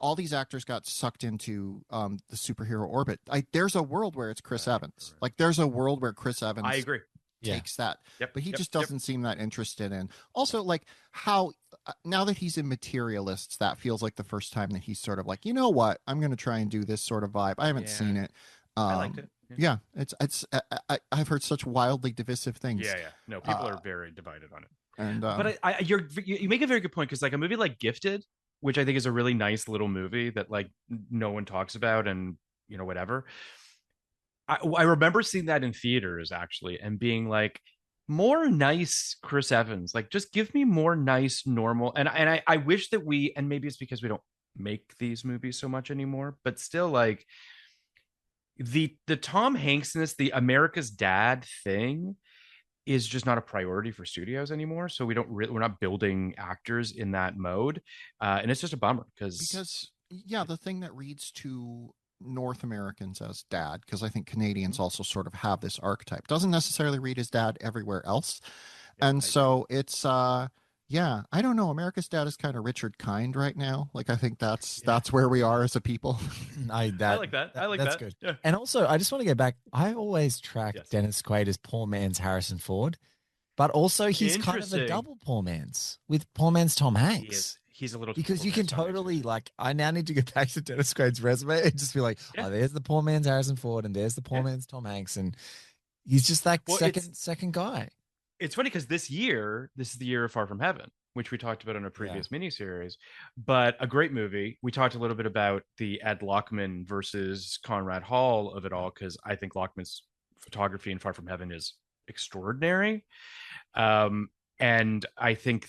Speaker 2: all these actors got sucked into the superhero orbit. There's a world where it's Chris Evans. Right. Like, there's a world where Chris Evans.
Speaker 1: I agree.
Speaker 2: Takes that, but he just doesn't seem that interested in. Also, like, how now that he's in Materialists, that feels like the first time that he's sort of like, you know what, I'm going to try and do this sort of vibe. I haven't seen it.
Speaker 1: I liked it.
Speaker 2: Yeah, I've heard such wildly divisive things.
Speaker 1: Yeah. No, people are very divided on it.
Speaker 2: And
Speaker 1: but you make a very good point, because like a movie like Gifted, which I think is a really nice little movie that like no one talks about, and whatever. I remember seeing that in theaters actually, and being like, more nice Chris Evans, like, just give me more nice normal. And I wish that and maybe it's because we don't make these movies so much anymore, but still, like, the Tom Hanksness, the America's Dad thing is just not a priority for studios anymore. So we're not building actors in that mode, and it's just a bummer because
Speaker 2: the thing that reads to North Americans as dad, because I think Canadians also sort of have this archetype, doesn't necessarily read as dad everywhere else. And so it's I don't know, America's Dad is kind of Richard Kind right now. Like, I think that's where we are as a people.
Speaker 1: I like that. That's
Speaker 3: good. Yeah. And also, I just want to go back, I always track Dennis Quaid as poor man's Harrison Ford, but also he's kind of a double poor man's with poor man's Tom Hanks.
Speaker 1: He's a little,
Speaker 3: because you can totally, like, I now need to go back to Dennis Quaid's resume and just be like, oh, there's the poor man's Harrison Ford, and there's the poor man's Tom Hanks, and he's just like second guy.
Speaker 1: It's funny because this is the year of Far From Heaven, which we talked about on a previous miniseries, but a great movie. We talked a little bit about the Ed Lachman versus Conrad Hall of it all, because I think Lachman's photography in Far From Heaven is extraordinary, and I think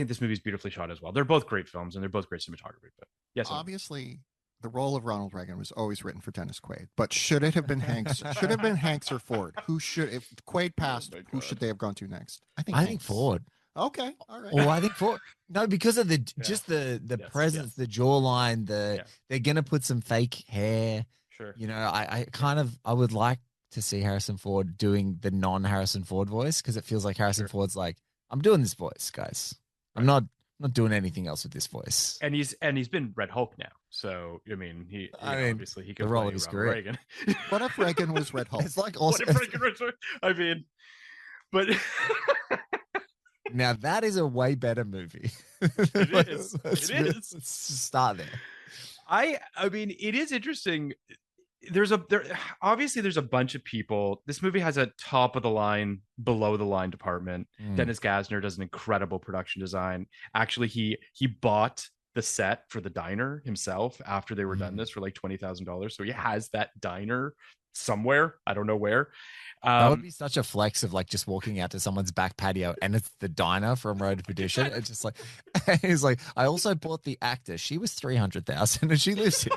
Speaker 1: this movie is beautifully shot as well. They're both great films, and they're both great cinematography. But yes,
Speaker 2: obviously, the role of Ronald Reagan was always written for Dennis Quaid, but should it have been Hanks? Should have been Hanks or Ford? Who should, if Quaid passed, who should they have gone to next? I think Hanks.
Speaker 3: Ford.
Speaker 2: Okay, all right.
Speaker 3: Well, I think Ford. No, because of just the presence, the jawline, they're gonna put some fake hair.
Speaker 1: Sure.
Speaker 3: You know, I would like to see Harrison Ford doing the non-Harrison Ford voice, because it feels like Harrison Ford's like, I'm doing this voice, guys. I'm not doing anything else with this voice.
Speaker 1: And he's been Red Hulk now. So I mean, obviously he could
Speaker 3: the role
Speaker 1: play
Speaker 3: of his
Speaker 1: Ronald
Speaker 3: career.
Speaker 1: Reagan.
Speaker 2: What if Reagan was Red Hulk?
Speaker 3: It's like also.
Speaker 1: What if Reagan was? I mean, but
Speaker 3: now that is a way better movie.
Speaker 1: It is.
Speaker 3: Let's just start there.
Speaker 1: I mean, it is interesting. Obviously there's a bunch of people. This movie has a top of the line, below the line department. Dennis Gassner does an incredible production design. Actually, he bought the set for the diner himself after they were done this for like $20,000. So he has that diner somewhere. I don't know where.
Speaker 3: That would be such a flex of like just walking out to someone's back patio and it's the diner from Road to Perdition. It's just like, he's like, I also bought the actor. She was 300,000 and she lives here.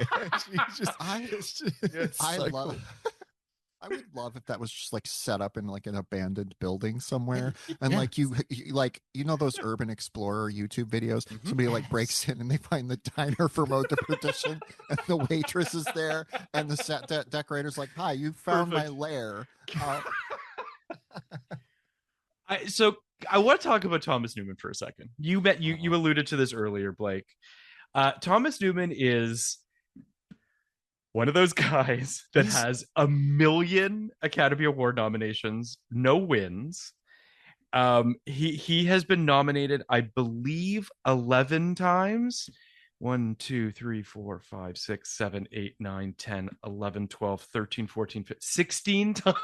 Speaker 2: I would love if that was just like set up in like an abandoned building somewhere, and like you like, you know, those Urban Explorer YouTube videos. Somebody like breaks in and they find the diner for Road to Perdition, and the waitress is there, and the set decorator's like, "Hi, you found my lair."
Speaker 1: So I want to talk about Thomas Newman for a second. You alluded to this earlier, Blake. Thomas Newman is one of those guys that has 1 million Academy Award nominations, no wins. He has been nominated, I believe, 11 times. 1, 2, 3, 4, 5, 6, 7, 8, 9, 10, 11, 12, 13, 14, 15, 16 times.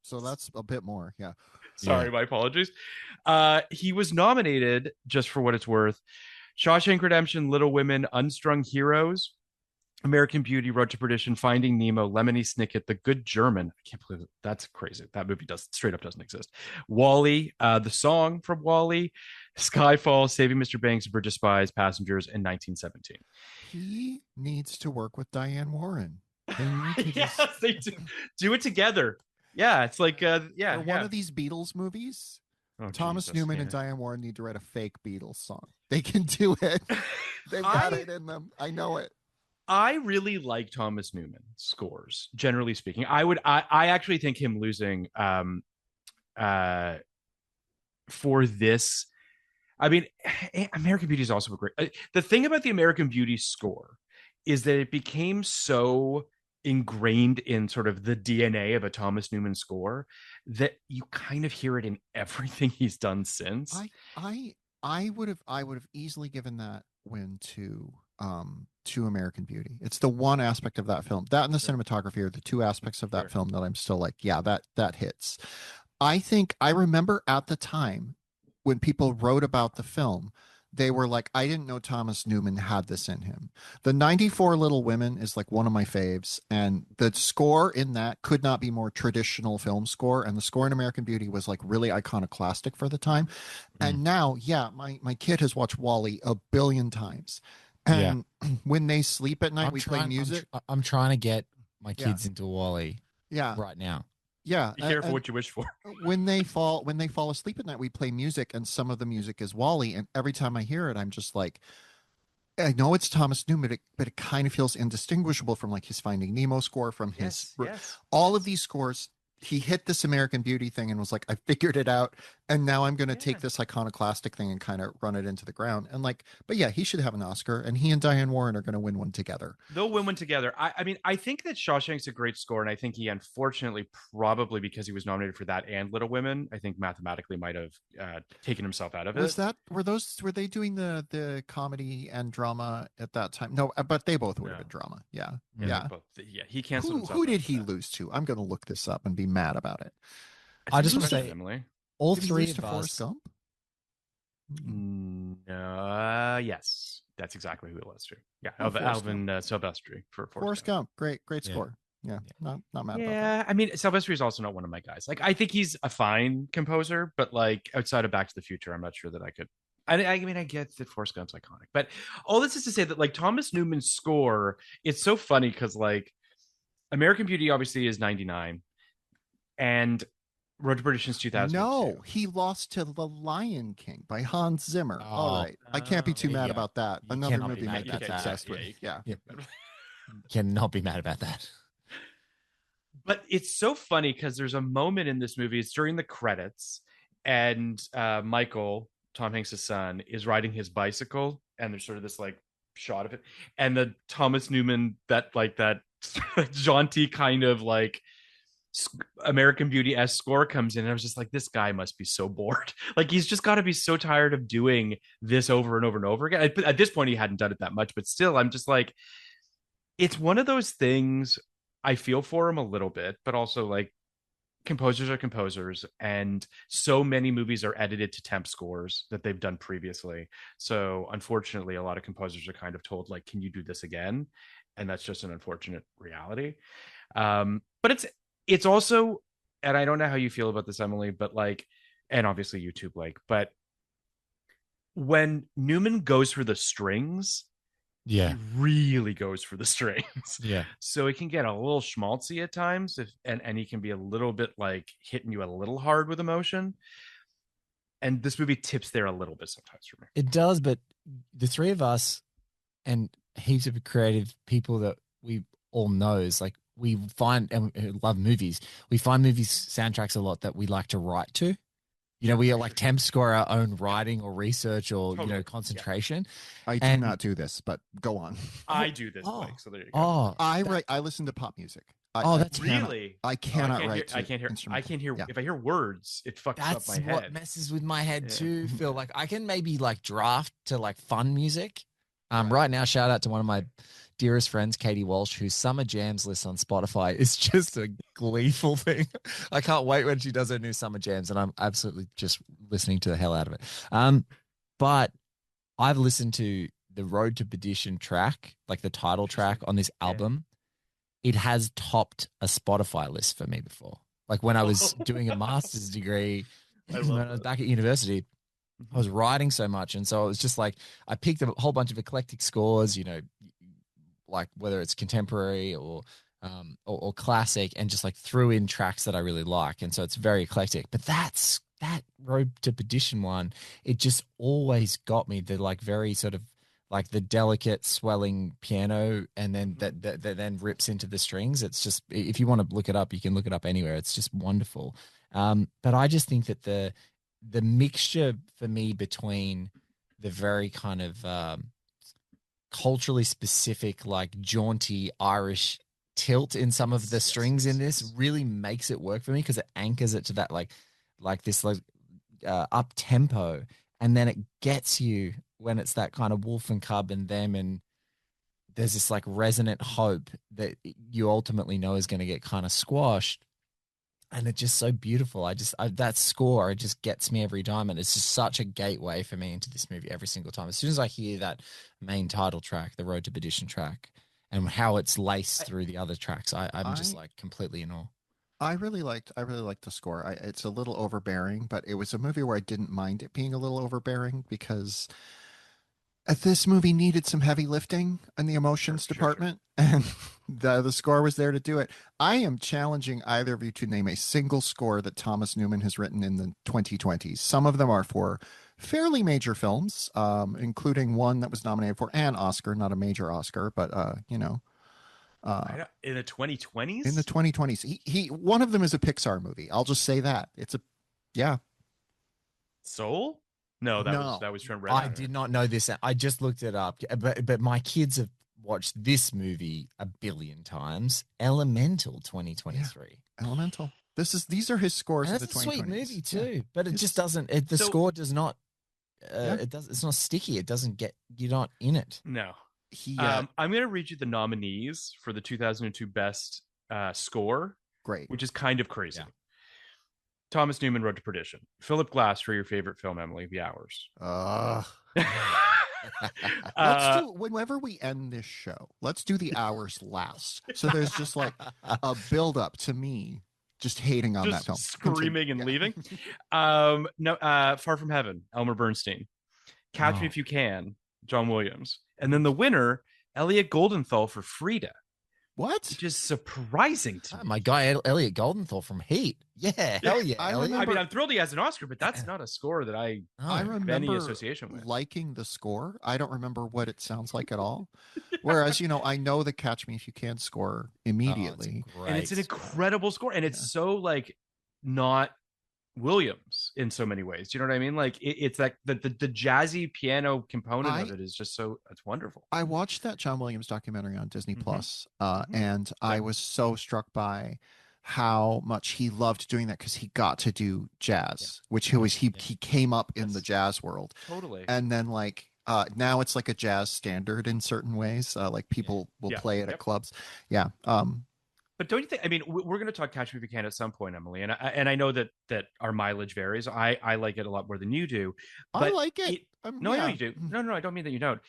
Speaker 2: So that's a bit more. Yeah.
Speaker 1: Sorry, my apologies. He was nominated, just for what it's worth, Shawshank Redemption, Little Women, Unstrung Heroes, American Beauty, Road to Perdition, Finding Nemo, Lemony Snicket, The Good German. I can't believe it. That's crazy. That movie straight up doesn't exist. Wall-E, the song from Wall-E, Skyfall, Saving Mr. Banks, Bridge of Spies, Passengers, and 1917.
Speaker 2: He needs to work with Diane Warren.
Speaker 1: Yes, they do it together. Yeah, it's like one
Speaker 2: of these Beatles movies. Thomas Newman and Diane Warren need to write a fake Beatles song. They can do it. They've got it in them. I know it.
Speaker 1: I really like Thomas Newman's scores, generally speaking. I actually think him losing for this. I mean, American Beauty is also a great. The thing about the American Beauty score is that it became so ingrained in sort of the DNA of a Thomas Newman score that you kind of hear it in everything he's done since.
Speaker 2: I would have easily given that win to American Beauty. It's the one aspect of that film, that and the cinematography are the two aspects of that film that I'm still like, yeah, that hits. I think I remember at the time when people wrote about the film, they were like, I didn't know Thomas Newman had this in him. The 94 Little Women is like one of my faves, and the score in that could not be more traditional film score, and the score in American Beauty was like really iconoclastic for the time. And now, my kid has watched Wall-E 1 billion times. And when they sleep at night, we play music.
Speaker 3: I'm trying to get my kids into Wall-E right now.
Speaker 2: Yeah.
Speaker 1: Be careful what you wish for.
Speaker 2: When they fall asleep at night, we play music, and some of the music is Wall-E. And every time I hear it, I'm just like, I know it's Thomas Newman, but it kind of feels indistinguishable from like his Finding Nemo score, from his all of these scores. He hit this American Beauty thing and was like, I figured it out. And now I'm going to take this iconoclastic thing and kind of run it into the ground. And like, but yeah, he should have an Oscar, and he and Diane Warren are going to win one together.
Speaker 1: They'll win one together. I mean, I think that Shawshank's a great score. And I think he, unfortunately, probably because he was nominated for that and Little Women, I think mathematically might have taken himself out of it.
Speaker 2: Were they doing the comedy and drama at that time? No, but they both would have been drama. Yeah.
Speaker 1: He canceled himself.
Speaker 2: Who did he lose to? I'm going to look this up and be mad about it.
Speaker 3: I just want to say,
Speaker 1: Emily.
Speaker 3: All
Speaker 2: Did
Speaker 3: three
Speaker 2: he lose
Speaker 3: of
Speaker 2: to
Speaker 3: us.
Speaker 2: Forrest Gump?
Speaker 1: Yes, that's exactly who it was to. Yeah, Alvin Silvestri for
Speaker 2: Forrest Gump. Great score. Yeah, not mad about that.
Speaker 1: Yeah, I mean, Silvestri is also not one of my guys. Like, I think he's a fine composer, but like outside of Back to the Future, I'm not sure that I could I mean, I get that Forrest Gump's iconic, but all this is to say that like Thomas Newman's score, it's so funny because like American Beauty obviously is 99 and Road to Perdition is 2002.
Speaker 2: No, he lost to The Lion King by Hans Zimmer. All right. I can't be too
Speaker 3: there you
Speaker 2: mad
Speaker 3: go.
Speaker 2: about that.
Speaker 3: You
Speaker 2: Another
Speaker 3: cannot be
Speaker 2: movie
Speaker 3: mad
Speaker 2: Mike
Speaker 3: about
Speaker 2: gets
Speaker 3: that.
Speaker 2: obsessed with. Yeah.
Speaker 3: Cannot be mad about that.
Speaker 1: But it's so funny because there's a moment in this movie, it's during the credits, and Michael, Tom Hanks' son, is riding his bicycle, and there's sort of this like shot of it, and the Thomas Newman, that jaunty kind of like American Beauty-esque score comes in, and I was just like, this guy must be so bored. Like he's just got to be so tired of doing this over and over and over again. At this point, he hadn't done it that much, but still, I'm just like, it's one of those things. I feel for him a little bit, but also like composers are composers, and so many movies are edited to temp scores that they've done previously. So unfortunately, a lot of composers are kind of told like, "Can you do this again?" And that's just an unfortunate reality. But it's also, and I don't know how you feel about this, Emily, but like, and obviously YouTube, like, but when Newman goes for the strings,
Speaker 3: Yeah.
Speaker 1: he really goes for the strings.
Speaker 3: Yeah.
Speaker 1: So it can get a little schmaltzy at times, and he can be a little bit like hitting you a little hard with emotion. And this movie tips there a little bit sometimes for me.
Speaker 3: It does, but the three of us and heaps of creative people that we all know is like we find and we love movies. We find movies soundtracks a lot that we like to write to. You know, we like temp score our own writing or research or concentration.
Speaker 2: Yeah. I do not do this, but go on.
Speaker 1: I do this, Blake. So there you go.
Speaker 2: I listen to pop music.
Speaker 1: That's really.
Speaker 2: I cannot write.
Speaker 1: I can't hear. Yeah. If I hear words, it fucks up my head. That's what
Speaker 3: messes with my head too. Phil, like I can maybe like draft to like fun music. Right now, shout out to one of my dearest friends, Katie Walsh, whose summer jams list on Spotify is just a gleeful thing. I can't wait when she does her new summer jams, and I'm absolutely just listening to the hell out of it. But I've listened to the Road to Perdition track, like the title track on this album. It has topped a Spotify list for me before. Like when I was doing a master's degree, when I was back at university, I was writing so much. And so it was just like, I picked a whole bunch of eclectic scores, you know, like whether it's contemporary or classic, and just like threw in tracks that I really like. And so it's very eclectic. But that Road to Perdition one, it just always got me. The like very sort of like the delicate swelling piano, and then that then rips into the strings. It's just, if you want to look it up, you can look it up anywhere. It's just wonderful. But I just think that the mixture for me between the very kind of culturally specific, like jaunty Irish tilt in some of the strings in this really makes it work for me, because it anchors it to that like this like up tempo, and then it gets you when it's that kind of wolf and cub and them, and there's this like resonant hope that you ultimately know is going to get kind of squashed. And it's just so beautiful. That score, it just gets me every time. And it's just such a gateway for me into this movie every single time. As soon as I hear that main title track, the Road to Perdition track, and how it's laced through the other tracks, I'm just like completely in awe.
Speaker 2: I really liked the score. It's a little overbearing, but it was a movie where I didn't mind it being a little overbearing, because this movie needed some heavy lifting in the emotions department, and the score was there to do it. I am challenging either of you to name a single score that Thomas Newman has written in the 2020s. Some of them are for fairly major films, including one that was nominated for an Oscar, not a major Oscar, but
Speaker 1: in the 2020s.
Speaker 2: In the 2020s, he one of them is a Pixar movie. I'll just say that it's
Speaker 1: Soul. No, that was from Red.
Speaker 3: I did not know this. I just looked it up, but my kids have watched this movie a billion times. Elemental 2023.
Speaker 2: Yeah, Elemental. These are his scores.
Speaker 3: And that's a sweet movie too, but it just doesn't. The score does not. It's not sticky. It doesn't get. You're not in it.
Speaker 1: No. I'm going to read you the nominees for the 2002 Best Score.
Speaker 2: Great.
Speaker 1: Which is kind of crazy. Yeah. Thomas Newman, Road to Perdition. Philip Glass for your favorite film, Emily, The Hours.
Speaker 2: Let's do, whenever we end this show, let's do The Hours last. So there's just like a build up to me just hating on that film.
Speaker 1: Screaming and leaving. Far From Heaven, Elmer Bernstein. Catch Me If You Can, John Williams, and then the winner, Elliot Goldenthal for Frida.
Speaker 2: What?
Speaker 1: Which is surprising to me.
Speaker 3: My guy Elliot Goldenthal from Heat. Yeah, hell yeah, Elliot.
Speaker 1: I mean, I'm thrilled he has an Oscar, but that's not a score that I
Speaker 2: remember
Speaker 1: any association with.
Speaker 2: Liking the score. I don't remember what it sounds like at all. Whereas, I know the Catch Me If You Can score immediately.
Speaker 1: And it's an incredible score. And it's so like not Williams in so many ways. Do you know what I mean? Like it's like the jazzy piano component of it is just it's wonderful.
Speaker 2: I watched that John Williams documentary on Disney Plus, and I was so struck by how much he loved doing that because he got to do jazz, which he came up in the jazz world.
Speaker 1: Totally.
Speaker 2: And then now it's like a jazz standard in certain ways. Like people will play it at clubs. Yeah.
Speaker 1: But don't you think? I mean, we're going to talk Catch Me If You Can at some point, Emily, and I know that our mileage varies. I like it a lot more than you do. But
Speaker 2: I like it.
Speaker 1: I know you do. No, I don't mean that you don't.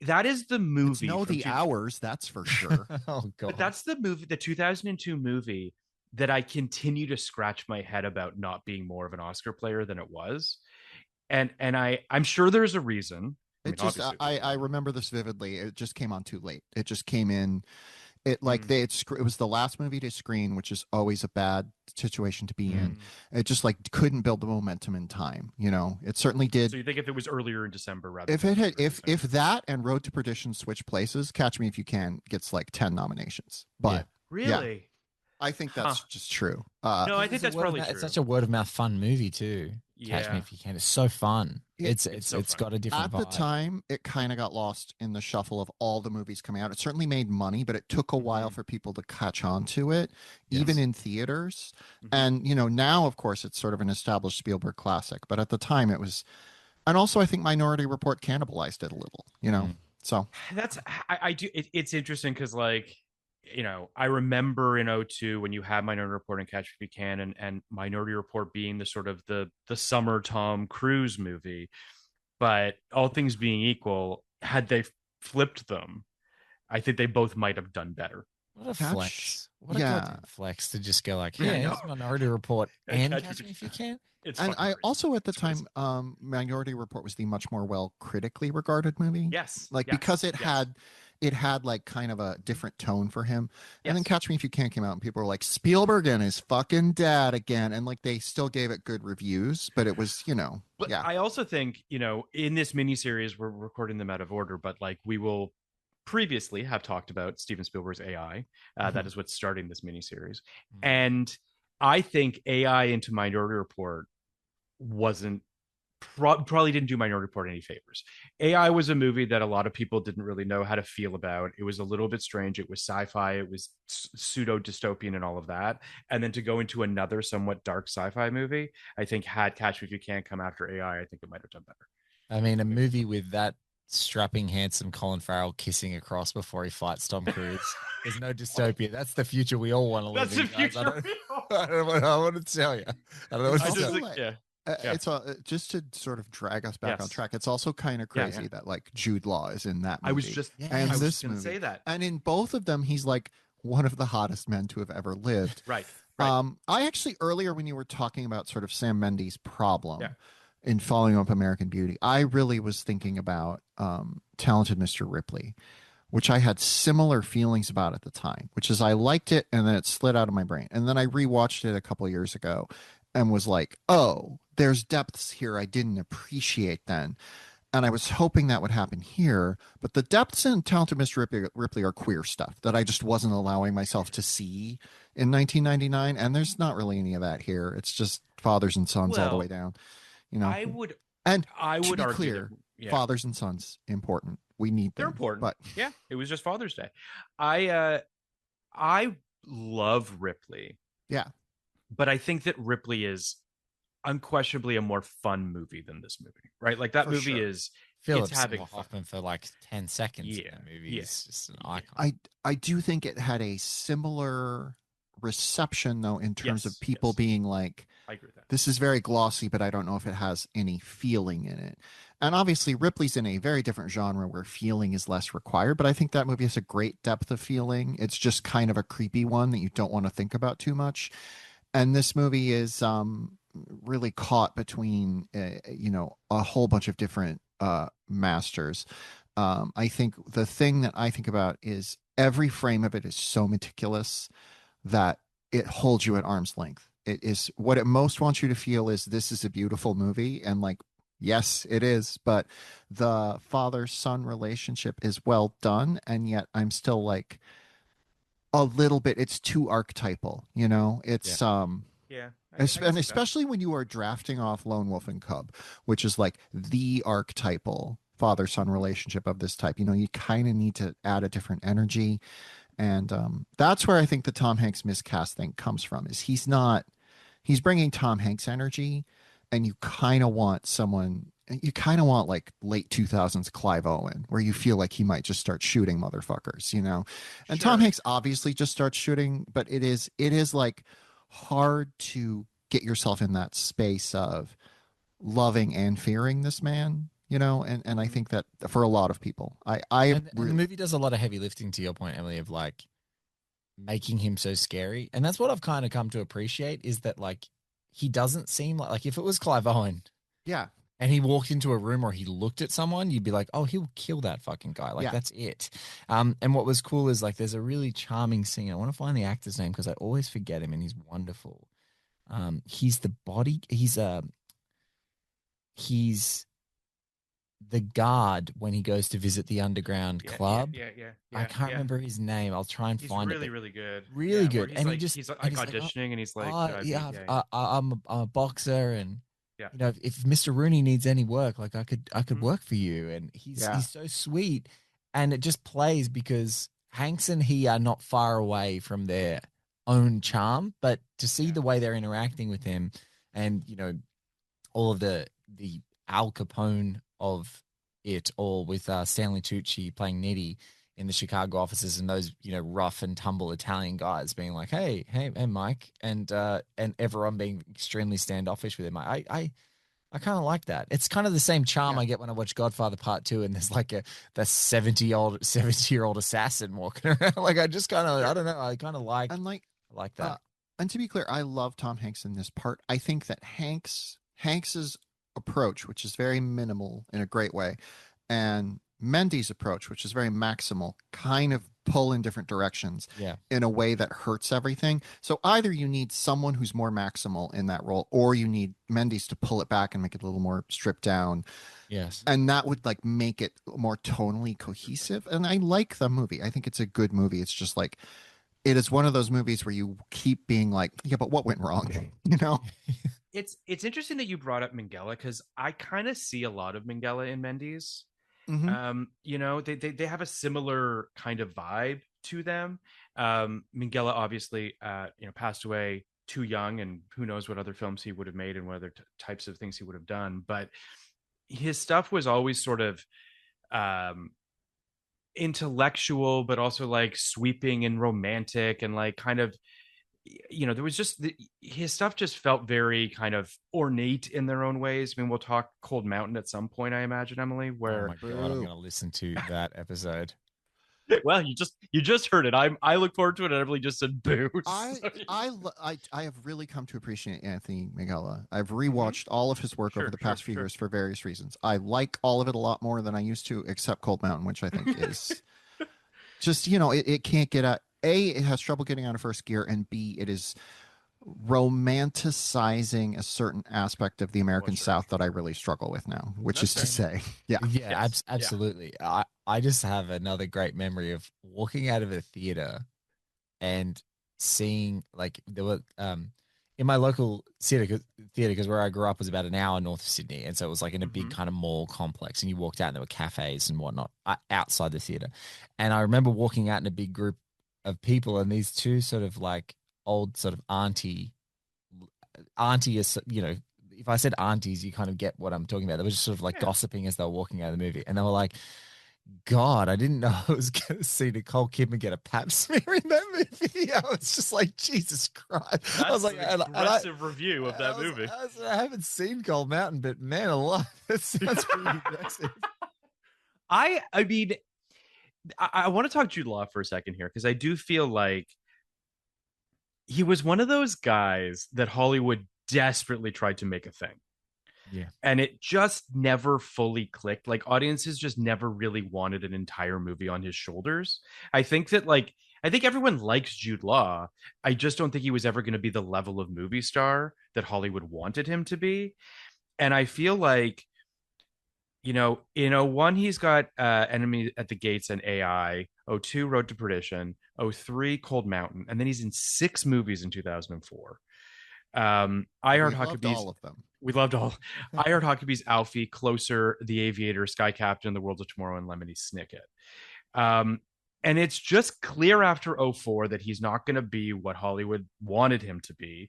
Speaker 1: That is the movie.
Speaker 2: It's the hours, that's for sure.
Speaker 3: Oh God!
Speaker 1: But that's the movie, the 2002 movie that I continue to scratch my head about not being more of an Oscar player than it was, and I'm sure there's a reason.
Speaker 2: I remember this vividly. It just came on too late. It just came in. It was the last movie to screen, which is always a bad situation to be in. It just couldn't build the momentum in time. It certainly did.
Speaker 1: So you think if it was earlier in December, rather
Speaker 2: if it had if that and Road to Perdition switch places, Catch Me If You Can gets 10 nominations. But
Speaker 1: really,
Speaker 2: I think that's just true.
Speaker 1: No, I think that's probably true.
Speaker 3: It's such a word of mouth fun movie too. Catch Me If You Can. It's so fun. It's got a different vibe.
Speaker 2: At the time, it kind of got lost in the shuffle of all the movies coming out. It certainly made money, but it took a while for people to catch on to it, even in theaters. And now of course it's sort of an established Spielberg classic, but at the time it was. And also I think Minority Report cannibalized it a little. So
Speaker 1: that's I do. It's interesting because I remember in 2002 when you had Minority Report and Catch Me If You Can, and Minority Report being the sort of the summer Tom Cruise movie. But all things being equal, had they flipped them, I think they both might have done better.
Speaker 3: What a flex. What a goddamn flex to just go here's Minority Report and Catch Me If You Can.
Speaker 2: I also at the time, Minority Report was the much more well critically regarded movie.
Speaker 1: Yes.
Speaker 2: Because it had kind of a different tone for him. And then Catch Me If You Can came out and people were like, Spielberg and his fucking dad again. And they still gave it good reviews, but it was,
Speaker 1: But I also think, in this miniseries, we're recording them out of order, but we will previously have talked about Steven Spielberg's AI. That is what's starting this miniseries. And I think AI into Minority Report probably didn't do Minority Report any favors. AI was a movie that a lot of people didn't really know how to feel about. It was a little bit strange. It was sci-fi. It was pseudo dystopian and all of that. And then to go into another somewhat dark sci-fi movie, I think had Catch Me If You Can come after AI, I think it might have done better.
Speaker 3: I mean, a movie with that strapping, handsome Colin Farrell kissing across before he fights Tom Cruise. There's no dystopia. That's the future we all want to live in. That's the future. I don't know what I want to tell you. I don't know what to tell you.
Speaker 2: It's just to sort of drag us back on track. It's also kind of crazy that Jude Law is in that movie.
Speaker 1: I was just
Speaker 2: and
Speaker 1: I
Speaker 2: this
Speaker 1: was
Speaker 2: movie.
Speaker 1: Say that.
Speaker 2: And in both of them, he's one of the hottest men to have ever lived.
Speaker 1: Right.
Speaker 2: I actually earlier when you were talking about sort of Sam Mendes' problem in following up American Beauty, I really was thinking about Talented Mr. Ripley, which I had similar feelings about at the time, which is I liked it and then it slid out of my brain. And then I rewatched it a couple of years ago and was like, oh, there's depths here I didn't appreciate then. And I was hoping that would happen here. But the depths in Talented Mr. Ripley are queer stuff that I just wasn't allowing myself to see in 1999. And there's not really any of that here. It's just fathers and sons all the way down.
Speaker 1: I would
Speaker 2: be
Speaker 1: argue
Speaker 2: clear, fathers and sons, important. We need them.
Speaker 1: They're important.
Speaker 2: But
Speaker 1: it was just Father's Day. I love Ripley.
Speaker 2: Yeah.
Speaker 1: But I think that Ripley is unquestionably a more fun movie than this movie, right? That movie is
Speaker 3: Philip
Speaker 1: having
Speaker 3: Hoffman for 10 seconds. Yeah, that movie is just an icon.
Speaker 2: I do think it had a similar reception though in terms of people being like,
Speaker 1: I agree with that.
Speaker 2: This is very glossy, but I don't know if it has any feeling in it. And obviously Ripley's in a very different genre where feeling is less required, but I think that movie has a great depth of feeling. It's just kind of a creepy one that you don't want to think about too much. And this movie is really caught between, a whole bunch of different masters. I think the thing that I think about is every frame of it is so meticulous that it holds you at arm's length. It is what it most wants you to feel is this is a beautiful movie. And like, yes, it is, but the father-son relationship is well done. And yet I'm still like a little bit, it's too archetypal, you know?
Speaker 3: Yeah.
Speaker 1: Yeah, I can
Speaker 2: And
Speaker 1: see that.
Speaker 2: especially when you are drafting off Lone Wolf and Cub, which is like the archetypal father-son relationship of this type. You know, you kind of need to add a different energy. And that's where I think the Tom Hanks miscast thing comes from is he's bringing Tom Hanks energy, and you kind of want like late 2000s Clive Owen, where you feel like he might just start shooting motherfuckers, you know? And Tom
Speaker 1: Sure.
Speaker 2: Hanks obviously just starts shooting, but it is like hard to get yourself in that space of loving and fearing this man, you know? And I
Speaker 1: Mhm.
Speaker 2: think that for a lot of people, I
Speaker 3: And the
Speaker 2: really,
Speaker 3: movie does a lot of heavy lifting, to your point, Emily, of like making him so scary. And that's what I've kind of come to appreciate is that like he doesn't seem like if it was Clive Owen
Speaker 2: yeah,
Speaker 3: and he walked into a room or he looked at someone, you'd be like, oh, he'll kill that fucking guy. Like
Speaker 2: yeah.
Speaker 3: that's it. And what was cool is like there's a really charming scene. I want to find the actor's name because I always forget him and he's wonderful. He's the body. He's the guard when he goes to visit the underground
Speaker 1: Yeah, yeah,
Speaker 3: club.
Speaker 1: yeah, yeah,
Speaker 3: I
Speaker 1: yeah,
Speaker 3: can't
Speaker 1: yeah.
Speaker 3: remember his name. I'll try and
Speaker 1: He's
Speaker 3: find it,
Speaker 1: really,
Speaker 3: but
Speaker 1: really good.
Speaker 3: really
Speaker 1: Yeah, where
Speaker 3: good.
Speaker 1: he's
Speaker 3: And he
Speaker 1: like
Speaker 3: just
Speaker 1: he's
Speaker 3: and
Speaker 1: like
Speaker 3: he's like,
Speaker 1: auditioning, and he's like,
Speaker 3: yeah,
Speaker 1: yeah, yeah,
Speaker 3: I'm a boxer, and
Speaker 1: yeah.
Speaker 3: you know, if Mr. Rooney needs any work, like I could
Speaker 1: Mhm.
Speaker 3: work for you. And he's
Speaker 2: Yeah.
Speaker 3: he's so sweet, and it just plays because Hanks and he are not far away from their own charm, but to see
Speaker 1: Yeah.
Speaker 3: the way they're interacting with him, and you know, all of the Al Capone of it all with Stanley Tucci playing Nitty in the Chicago offices, and those you know rough and tumble Italian guys being like, hey, Mike, and everyone being extremely standoffish with him. I kind of like that. It's kind of the same charm
Speaker 2: Yeah.
Speaker 3: I get when I watch Godfather Part Two, and there's like the 70-year-old assassin walking around. Like I just kind of I
Speaker 1: Sure.
Speaker 3: don't know. I kind of
Speaker 2: And like,
Speaker 3: like
Speaker 2: uh,
Speaker 3: that.
Speaker 2: and to be clear, I love Tom Hanks in this part. I think that Hanks's approach, which is very minimal in a great way, and Mendes' approach, which is very maximal, kind of pull in different directions
Speaker 3: Yeah.
Speaker 2: in a way that hurts everything. So either you need someone who's more maximal in that role, or you need Mendes to pull it back and make it a little more stripped down.
Speaker 3: Yes.
Speaker 2: And that would like make it more tonally cohesive. And I like the movie. I think it's a good movie. It's just like it is one of those movies where you keep being like, yeah, but what went wrong? You know?
Speaker 1: It's interesting that you brought up Minghella because I kind of see a lot of Minghella in Mendes.
Speaker 2: Mm-hmm.
Speaker 1: You know, they have a similar kind of vibe to them. Minghella obviously, you know, passed away too young, and who knows what other films he would have made and what other types of things he would have done. But his stuff was always sort of um, intellectual, but also like sweeping and romantic, and like kind of you know there was just his stuff just felt very kind of ornate in their own ways. I mean, we'll talk Cold Mountain at some point, I imagine, Emily,
Speaker 3: Oh
Speaker 1: where
Speaker 3: my God, I'm
Speaker 2: Boo.
Speaker 3: gonna listen to that episode.
Speaker 1: well, you just heard it. I look forward to it, and Emily just said boo.
Speaker 2: I
Speaker 1: So,
Speaker 2: I have really come to appreciate Anthony Minghella. I've
Speaker 1: mhm.
Speaker 2: rewatched all of his work over
Speaker 1: Sure,
Speaker 2: the
Speaker 1: sure,
Speaker 2: past few
Speaker 1: sure.
Speaker 2: years for various reasons. I like all of it a lot more than I used to, except Cold Mountain, which I think is just, you know, it can't get out. A, it has trouble getting out of first gear, and B, it is romanticizing a certain aspect of the
Speaker 1: Well,
Speaker 2: American
Speaker 1: sure.
Speaker 2: South that I really struggle with now, which
Speaker 1: That's
Speaker 2: is to
Speaker 1: fair.
Speaker 2: say, yeah,
Speaker 3: Yeah,
Speaker 1: Yes. Yeah.
Speaker 3: absolutely. I just have another great memory of walking out of a theater and seeing like there were in my local theater because where I grew up was about an hour north of Sydney, and so it was like in a big
Speaker 1: Hmm.
Speaker 3: kind of mall complex, and you walked out and there were cafes and whatnot outside the theater, and I remember walking out in a big group of people, and these two sort of like old sort of auntie is, you know, if I said aunties, you kind of get what I'm talking about. They were just sort of like
Speaker 1: Yeah.
Speaker 3: gossiping as they were walking out of the movie, and they were like, God, I didn't know I was going to see Nicole Kidman get a pap smear in that movie. I was just like, Jesus Christ. I was
Speaker 1: That's
Speaker 3: like,
Speaker 1: an
Speaker 3: and I,
Speaker 1: aggressive review of
Speaker 3: I
Speaker 1: that
Speaker 3: was,
Speaker 1: movie.
Speaker 3: I was, I haven't seen Gold Mountain, but man, alive, that sounds pretty aggressive.
Speaker 1: I mean, I want to talk Jude Law for a second here because I do feel like he was one of those guys that Hollywood desperately tried to make a thing.
Speaker 3: Yeah.
Speaker 1: And it just never fully clicked. Like audiences just never really wanted an entire movie on his shoulders. I think that I think everyone likes Jude Law. I just don't think he was ever going to be the level of movie star that Hollywood wanted him to be. And I feel like, in '01, he's got Enemy at the Gates and AI, '02, Road to Perdition, '03, Cold Mountain, and then he's in 6 movies in 2004. I Heart
Speaker 2: We loved
Speaker 1: Huckabee's
Speaker 2: all of them.
Speaker 1: We loved all. I Heart Huckabee's Alfie, Closer, The Aviator, Sky Captain, The Worlds of Tomorrow, and Lemony Snicket. And it's just clear after '04 that he's not going to be what Hollywood wanted him to be.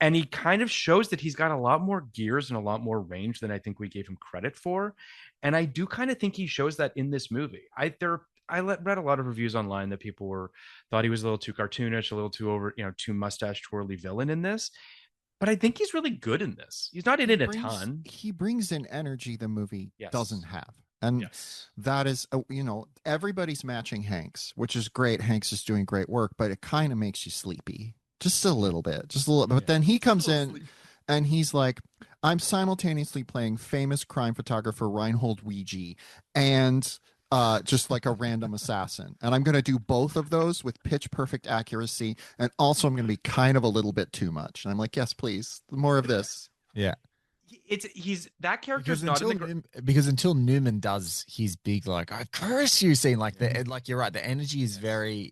Speaker 1: And he kind of shows that he's got a lot more gears and a lot more range than I think we gave him credit for. And I do kind of think he shows that in this movie. Read a lot of reviews online that people thought he was a little too cartoonish, a little too over, too mustache twirly villain in this. But I think he's really good in this. He's not in it a ton.
Speaker 2: He brings in energy the movie doesn't have. And that is, everybody's matching Hanks, which is great. Hanks is doing great work, but it kind of makes you sleepy. Just a little bit. But then he comes in and he's like, I'm simultaneously playing famous crime photographer Reinhold Weege and just like a random assassin. And I'm going to do both of those with pitch perfect accuracy. And also I'm going to be kind of a little bit too much. And I'm like, yes, please. More of this.
Speaker 3: Yeah.
Speaker 1: He's that character's not
Speaker 3: because until Newman does his big, like, I curse you scene, like like you're right. The energy is very,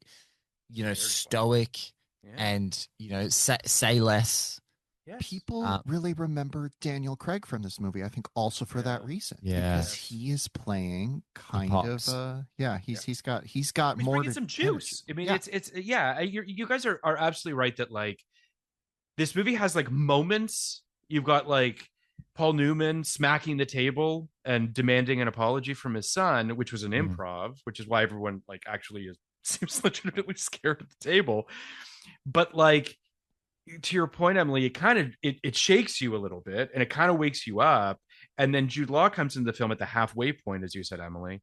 Speaker 3: stoic and, say less.
Speaker 1: Yes.
Speaker 2: People really remember Daniel Craig from this movie, I think also for that reason.
Speaker 3: Yeah.
Speaker 2: Because he is playing kind of he's got more to
Speaker 1: some juice.
Speaker 2: Energy.
Speaker 1: I mean, you guys are absolutely right that like this movie has like moments. You've got like Paul Newman smacking the table and demanding an apology from his son, which was an improv, which is why everyone like actually seems legitimately scared at the table. But like, to your point, Emily, it shakes you a little bit and it kind of wakes you up. And then Jude Law comes into the film at the halfway point, as you said, Emily,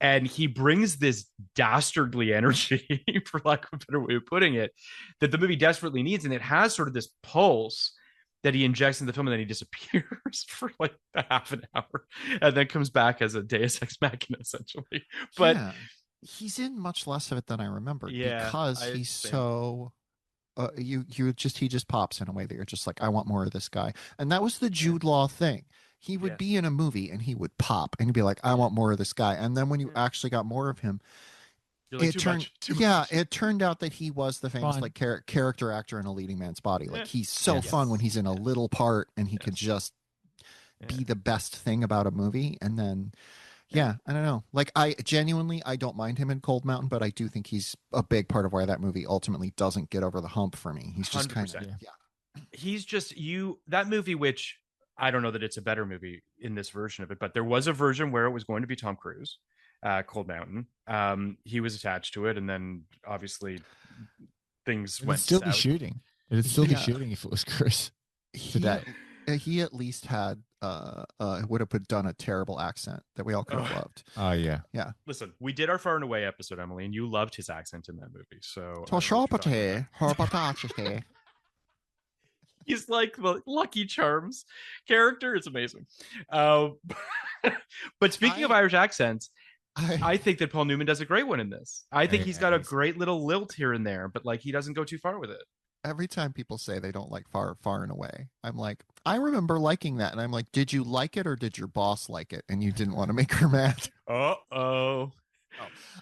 Speaker 1: and he brings this dastardly energy, for lack of a better way of putting it, that the movie desperately needs. And it has sort of this pulse that he injects in the film, and then he disappears for like a half an hour and then comes back as a Deus Ex Machina, essentially. But
Speaker 2: he's in much less of it than I remember
Speaker 1: because
Speaker 2: he's so he just pops in a way that you're just like, I want more of this guy. And that was the Jude Law thing. He would be in a movie and he would pop and he'd be like, I want more of this guy. And then when you actually got more of him,
Speaker 1: like,
Speaker 2: it turned out that he was the famous like character actor in A Leading Man's Body. Like he's so fun when he's in a little part and he could just be the best thing about a movie. And then I don't know. Like I don't mind him in Cold Mountain, but I do think he's a big part of why that movie ultimately doesn't get over the hump for me. He's just
Speaker 1: 100%.
Speaker 2: kind of
Speaker 1: He's just that movie, which I don't know that it's a better movie in this version of it, but there was a version where it was going to be Tom Cruise, Cold Mountain. He was attached to it, and then obviously things went
Speaker 3: still
Speaker 1: south.
Speaker 3: Be shooting. It'd still be shooting if it was Chris today.
Speaker 2: He at least had would have done a terrible accent that we all could have loved.
Speaker 3: Oh yeah.
Speaker 1: Listen, we did our Far and Away episode, Emily, and you loved his accent in that movie. So he's like the Lucky Charms character. It's amazing. But speaking of Irish accents, I think that Paul Newman does a great one in this. I think he's got a great little lilt here and there, but like he doesn't go too far with it.
Speaker 2: Every time people say they don't like Far and Away, I'm like, I remember liking that. And I'm like, did you like it or did your boss like it? And you didn't want to make her mad.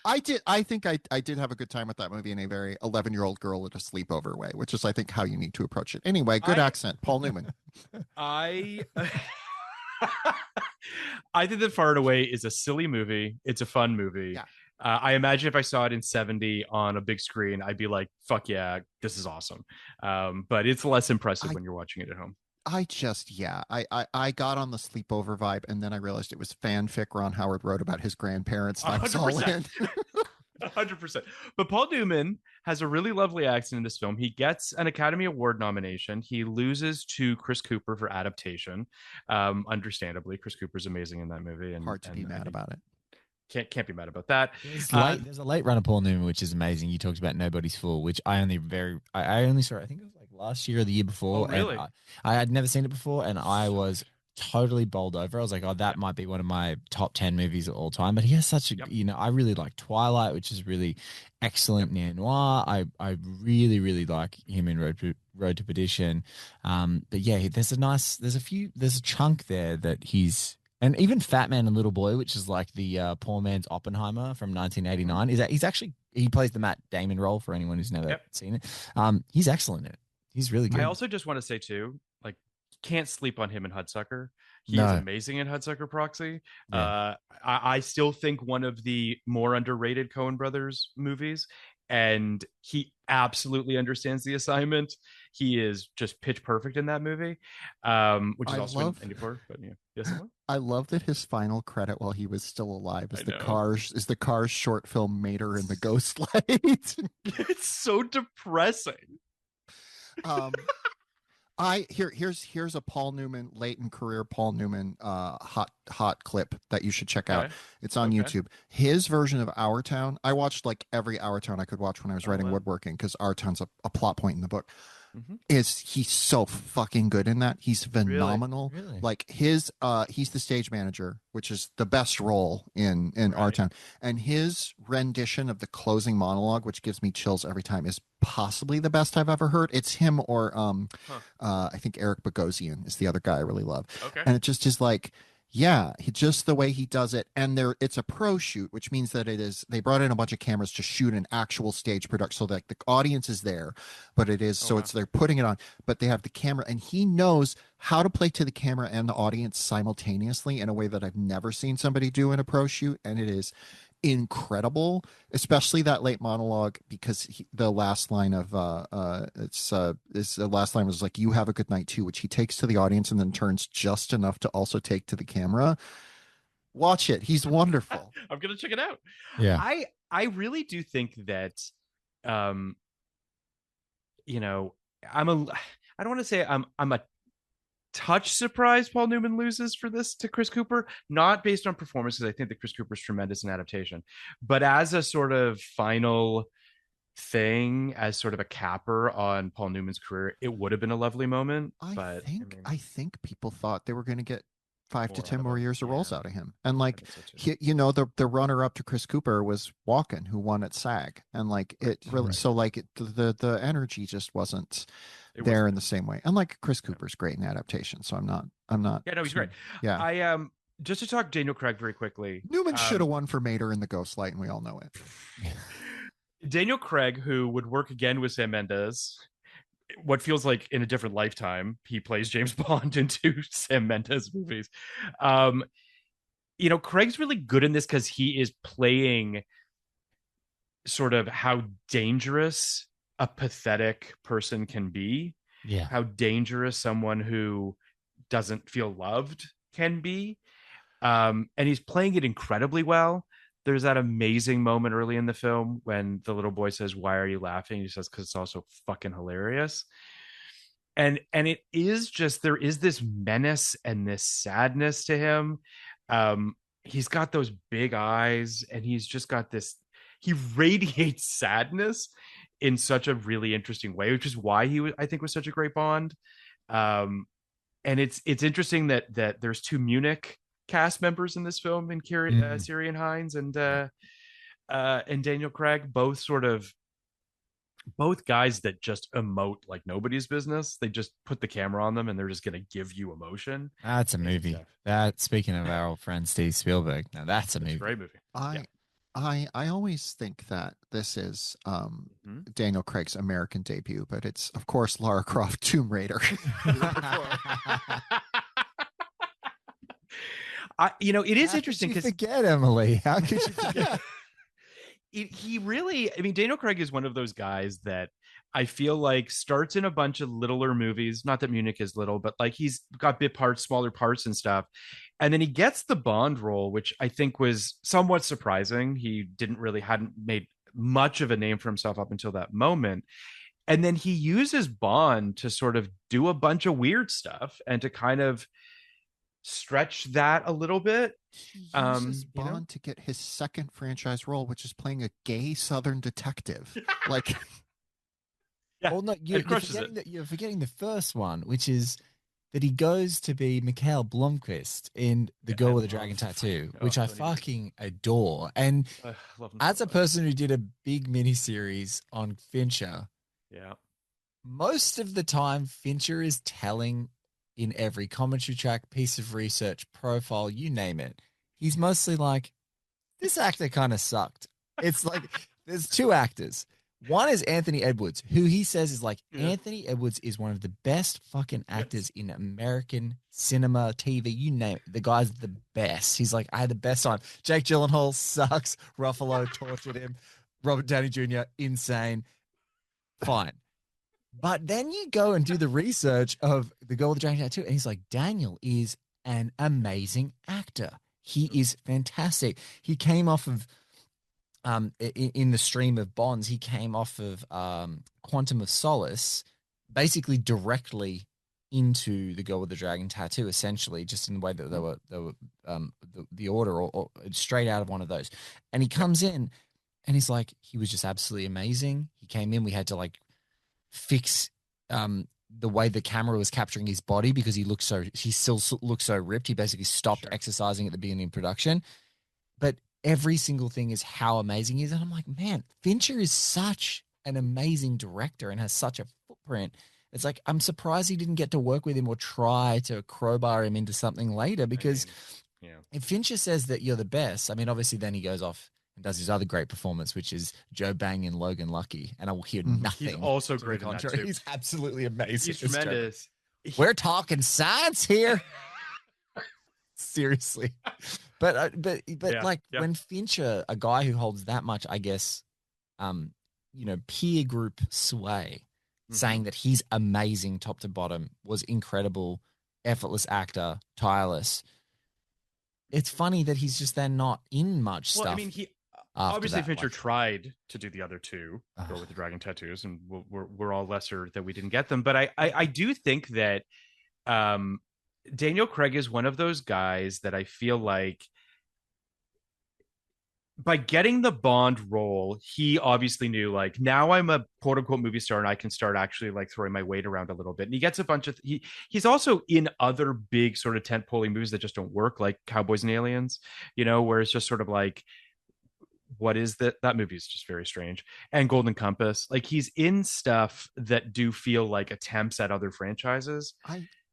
Speaker 2: I did. I think I did have a good time with that movie in a very 11-year-old girl at a sleepover way, which is, I think, how you need to approach it. Anyway, good accent. Paul Newman.
Speaker 1: I think that Far and Away is a silly movie. It's a fun movie.
Speaker 2: Yeah.
Speaker 1: I imagine if I saw it in 70 on a big screen, I'd be like, fuck yeah, this is awesome. But it's less impressive when you're watching it at home.
Speaker 2: I got on the sleepover vibe, and then I realized it was fanfic Ron Howard wrote about his grandparents. And I was all in.
Speaker 1: 100%. But Paul Newman has a really lovely accent in this film. He gets an Academy Award nomination. He loses to Chris Cooper for adaptation. Understandably, Chris Cooper's amazing in that movie. And
Speaker 2: hard to be mad about it.
Speaker 1: Can't be mad about that.
Speaker 3: There's a late run of Paul Newman, which is amazing. You talked about Nobody's Fool, which I only saw. I think it was like last year or the year before.
Speaker 1: Oh, really?
Speaker 3: And I had never seen it before, and I was totally bowled over. I was like, oh, that might be one of my top 10 movies of all time. But he has such a, I really like Twilight, which is really excellent neo noir. I really, really like him in Road to Perdition. But yeah, there's a chunk there that and even Fat Man and Little Boy, which is like the poor man's Oppenheimer from 1989, he plays the Matt Damon role for anyone who's never seen it. He's excellent in it. He's really good.
Speaker 1: I also just want to say too, like, can't sleep on him in Hudsucker. He is amazing in Hudsucker Proxy. Yeah. I still think one of the more underrated Coen Brothers movies, and he absolutely understands the assignment. He is just pitch perfect in that movie, which is also in 94. But yeah, yes,
Speaker 2: I love that his final credit while he was still alive is the Cars short film Mater in the Ghost Light.
Speaker 1: It's so depressing.
Speaker 2: Here's a Paul Newman late in career Paul Newman hot clip that you should check out. It's on YouTube. His version of Our Town. I watched like every Our Town I could watch when I was writing Woodworking, because Our Town's a plot point in the book. He's so fucking good in that. He's phenomenal.
Speaker 3: Really?
Speaker 2: Like he's the stage manager, which is the best role in Our Town, and his rendition of the closing monologue, which gives me chills every time, is possibly the best I've ever heard. It's him or I think Eric Bogosian is the other guy I really love. And it just is like, just the way he does it. And it's a pro shoot, which means that they brought in a bunch of cameras to shoot an actual stage production, so that the audience is there, but they're putting it on, but they have the camera, and he knows how to play to the camera and the audience simultaneously in a way that I've never seen somebody do in a pro shoot. And it is incredible, especially that late monologue, because the last line of the last line was like, "You have a good night too," which he takes to the audience and then turns just enough to also take to the camera. Watch it. He's wonderful.
Speaker 1: I'm gonna check it out.
Speaker 3: Yeah.
Speaker 1: I really do think that I don't want to say I'm a touch surprised Paul Newman loses for this to Chris Cooper, not based on performance, because I think that Chris Cooper's tremendous in adaptation, but as a sort of final thing, as sort of a capper on Paul Newman's career, it would have been a lovely moment. I
Speaker 2: think people thought they were going to get 5 to 10 more years of roles out of him. And like, the runner up to Chris Cooper was Walken, who won at SAG. And like, it really, so like the energy just wasn't there in the same way. And like, Chris Cooper's great in adaptation. So I'm not.
Speaker 1: Yeah, no, he's great.
Speaker 2: Yeah.
Speaker 1: I just to talk Daniel Craig very quickly.
Speaker 2: Newman should have won for Mater in the Ghostlight, and we all know it.
Speaker 1: Daniel Craig, who would work again with Sam Mendes, what feels like in a different lifetime, he plays James Bond in 2 Sam Mendes movies. Craig's really good in this because he is playing sort of how dangerous a pathetic person can be.
Speaker 3: Yeah.
Speaker 1: How dangerous someone who doesn't feel loved can be. And he's playing it incredibly well. There's that amazing moment early in the film when the little boy says, "Why are you laughing?" He says, "Because it's also fucking hilarious." And it is just, there is this menace and this sadness to him. He's got those big eyes, and he's just got this, he radiates sadness in such a really interesting way, which is why I think was such a great Bond. And it's interesting that there's 2 Munich cast members in this film, in Ciarán Hinds and Daniel Craig, both guys that just emote like nobody's business. They just put the camera on them and they're just going to give you emotion.
Speaker 3: That's a movie. That, speaking of our old friend Steve Spielberg, now that's a movie.
Speaker 1: A great movie.
Speaker 2: I always think that this is Daniel Craig's American debut, but it's of course Lara Croft Tomb Raider.
Speaker 1: It is interesting because
Speaker 3: forget Emily. How could you forget?
Speaker 1: He really, Daniel Craig is one of those guys that I feel like starts in a bunch of littler movies. Not that Munich is little, but like he's got bit parts, smaller parts and stuff. And then he gets the Bond role, which I think was somewhat surprising. He hadn't made much of a name for himself up until that moment. And then he uses Bond to sort of do a bunch of weird stuff and to kind of stretch that a little bit.
Speaker 2: He uses Bond to get his second franchise role, which is playing a gay Southern detective.
Speaker 3: Yeah. Well, no, you're forgetting the first one, which is that he goes to be Mikhail Blomkvist in The Girl with the Dragon Tattoo, which I fucking adore. And
Speaker 1: love him
Speaker 3: as
Speaker 1: so
Speaker 3: a person who did a big miniseries on Fincher,
Speaker 1: yeah,
Speaker 3: most of the time Fincher is telling in every commentary track, piece of research, profile, you name it. He's mostly like, this actor kind of sucked. It's like there's two actors. One is Anthony Edwards, who he says is like, Anthony Edwards is one of the best fucking actors in American cinema, TV, you name it. The guy's the best. He's like, I had the best time. Jake Gyllenhaal sucks. Ruffalo tortured him. Robert Downey Jr., insane. Fine. But then you go and do the research of The Girl with the Dragon Tattoo, and he's like, Daniel is an amazing actor. He is fantastic. He came off of in the stream of Bonds, he came off of Quantum of Solace, basically directly into The Girl with the Dragon Tattoo, essentially, just in the way that they were the order or straight out of one of those. And he comes in and he's like, he was just absolutely amazing. He came in, we had to like fix the way the camera was capturing his body because he still looks so ripped. He basically stopped exercising at the beginning of production. But every single thing is how amazing he is. And I'm like, man, Fincher is such an amazing director and has such a footprint. It's like, I'm surprised he didn't get to work with him or try to crowbar him into something later because if Fincher says that you're the best, I mean, obviously then he goes off and does his other great performance, which is Joe Bang in Logan Lucky. And I will hear nothing.
Speaker 1: He's also great in that too.
Speaker 3: He's absolutely amazing.
Speaker 1: He's tremendous.
Speaker 3: We're talking science here. Seriously. But when Fincher, a guy who holds that much, I guess, peer group sway, saying that he's amazing top to bottom, was incredible, effortless actor, tireless. It's funny that he's just then not in much stuff.
Speaker 1: I mean, obviously Fincher tried to do the other two, Girl with the Dragon Tattoos, and we're all lesser that we didn't get them. But I do think that Daniel Craig is one of those guys that I feel like by getting the Bond role, he obviously knew like, now I'm a quote unquote movie star and I can start actually like throwing my weight around a little bit. And he gets a bunch of, he's also in other big sort of tentpole movies that just don't work, like Cowboys and Aliens, where it's just sort of like, what is that movie is just very strange. And Golden Compass, like he's in stuff that do feel like attempts at other franchises.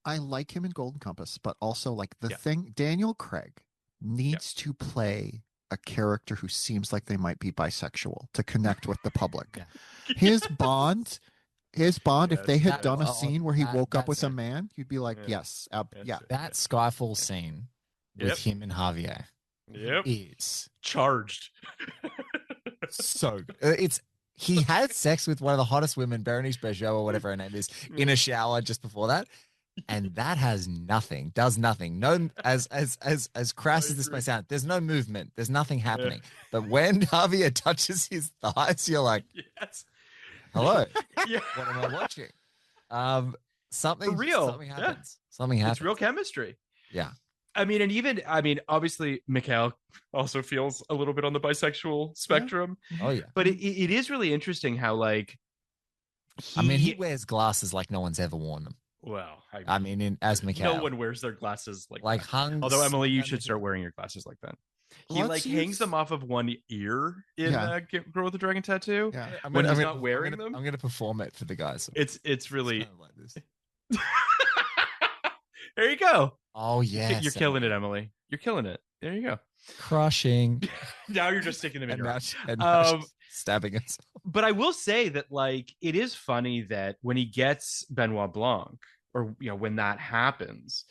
Speaker 2: I like him in Golden Compass, but also like the thing, Daniel Craig needs to play a character who seems like they might be bisexual to connect with the public. His Bond, if they had done a scene where he woke up with a man, you'd be like, yes.
Speaker 3: That Skyfall scene with him and Javier is
Speaker 1: charged.
Speaker 3: So good. He had sex with one of the hottest women, Berenice Bejo or whatever her name is, in a shower just before that. And that does nothing. No, as crass as this may sound, there's no movement. There's nothing happening. But when Javier touches his thighs, you're like, hello. What am I watching? Something
Speaker 1: for real.
Speaker 3: Something happens. Something happens.
Speaker 1: It's real chemistry.
Speaker 3: Yeah.
Speaker 1: I mean, obviously Mikhail also feels a little bit on the bisexual spectrum.
Speaker 3: Oh yeah.
Speaker 1: But it is really interesting how like
Speaker 3: he wears glasses like no one's ever worn them.
Speaker 1: Well,
Speaker 3: as Mikhail,
Speaker 1: no one wears their glasses like
Speaker 3: that. Hung.
Speaker 1: Although Emily, you should start wearing your glasses like that. He hangs them off of one ear in Girl with the Dragon Tattoo.
Speaker 2: Yeah,
Speaker 1: I'm not wearing them.
Speaker 3: I'm gonna perform it for the guys.
Speaker 1: It's really
Speaker 3: kind of like this.
Speaker 1: There you go.
Speaker 3: Oh yeah,
Speaker 1: you're killing it, Emily. You're killing it. There you go.
Speaker 3: Crushing.
Speaker 1: Now you're just sticking them in your
Speaker 3: and stabbing us.
Speaker 1: But I will say that like it is funny that when he gets Benoit Blanc, or when that happens,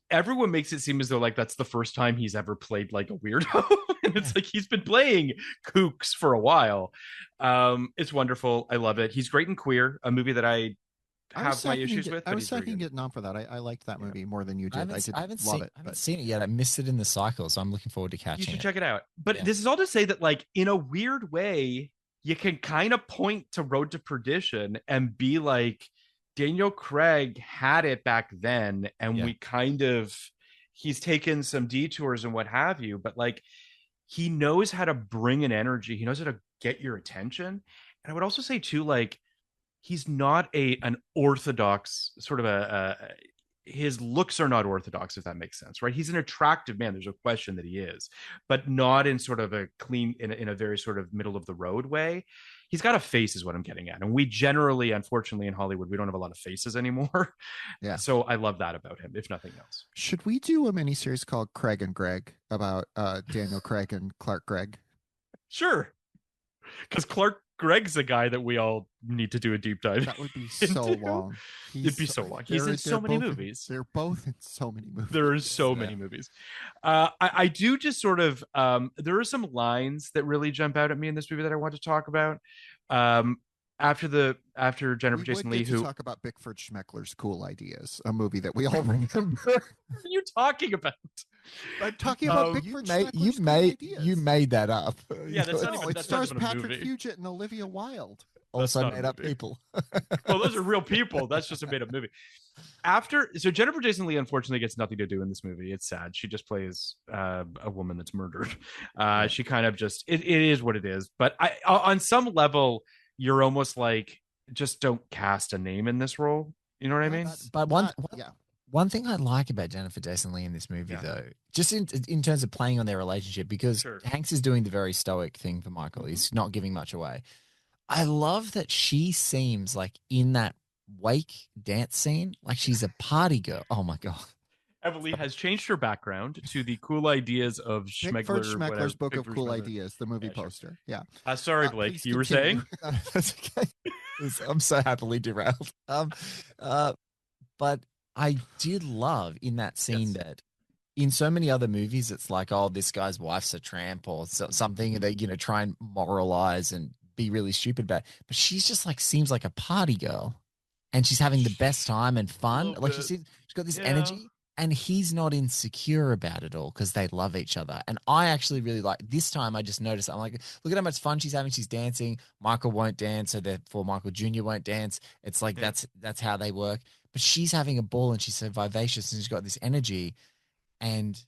Speaker 1: everyone makes it seem as though like that's the first time he's ever played like a weirdo. And it's like he's been playing kooks for a while. It's wonderful. I love it. He's great in Queer, a movie that I have my issues with.
Speaker 2: I was second getting on for that. I liked that movie more than you did. I haven't
Speaker 3: seen it yet. I missed it in the cycle, so I'm looking forward to catching it.
Speaker 1: You should check it out. But this is all to say that like in a weird way, you can kind of point to Road to Perdition and be like, Daniel Craig had it back then, and he's taken some detours and what have you, but like he knows how to bring an energy. He knows how to get your attention. And I would also say too, like he's not an orthodox sort of his looks are not orthodox, if that makes sense, right? He's an attractive man. There's no question that he is, but not in sort of a clean, in a very sort of middle of the road way. He's got a face, is what I'm getting at. And we generally, unfortunately, in Hollywood, we don't have a lot of faces anymore.
Speaker 2: Yeah.
Speaker 1: So I love that about him, if nothing else.
Speaker 2: Should we do a miniseries called Craig and Greg about Daniel Craig and Clark Gregg?
Speaker 1: Sure. Because Clark Gregg's a guy that we all need to do a deep dive.
Speaker 2: That would be so long.
Speaker 1: It'd be so long. He's in so many movies.
Speaker 2: They're both in so many movies.
Speaker 1: There are so many movies. I do just sort of there are some lines that really jump out at me in this movie that I want to talk about. After Jennifer Jason Leigh, who
Speaker 2: talk about Bickford Schmeckler's Cool Ideas, a movie that we all remember.
Speaker 1: What are you talking about?
Speaker 2: I'm talking about Bickford Schmeckler's Cool Ideas.
Speaker 3: You made that up.
Speaker 1: Yeah, that's not even.
Speaker 2: It stars Patrick Fugit and Olivia Wilde.
Speaker 3: Also made up people.
Speaker 1: Well, those are real people. That's just a made up movie. So Jennifer Jason Leigh unfortunately gets nothing to do in this movie. It's sad. She just plays a woman that's murdered. She kind of just it is what it is. But on some level, you're almost like, just don't cast a name in this role. You know what I mean?
Speaker 3: But one thing I like about Jennifer Jason Leigh in this movie, though, just in terms of playing on their relationship, because Hanks is doing the very stoic thing for Michael. He's not giving much away. I love that she seems like in that wake dance scene, like she's a party girl. Oh my God.
Speaker 1: Emily has changed her background to the Cool Ideas of
Speaker 2: Schmeckler's Book of Cool Ideas, the movie poster.
Speaker 1: Sure. Yeah. Sorry, Blake, you were saying?
Speaker 3: That's okay. I'm so happily derailed. But I did love in that scene that in so many other movies, it's like, oh, this guy's wife's a tramp or something, and they, try and moralize and be really stupid about it. But she's just like, seems like a party girl, and she's having the best time and fun. Like she's got this energy. And he's not insecure about it all because they love each other. And I actually really like this time. I just noticed, I'm like, look at how much fun she's having. She's dancing. Michael won't dance, so therefore Michael Jr. won't dance. It's like that's how they work. But she's having a ball and she's so vivacious and she's got this energy. And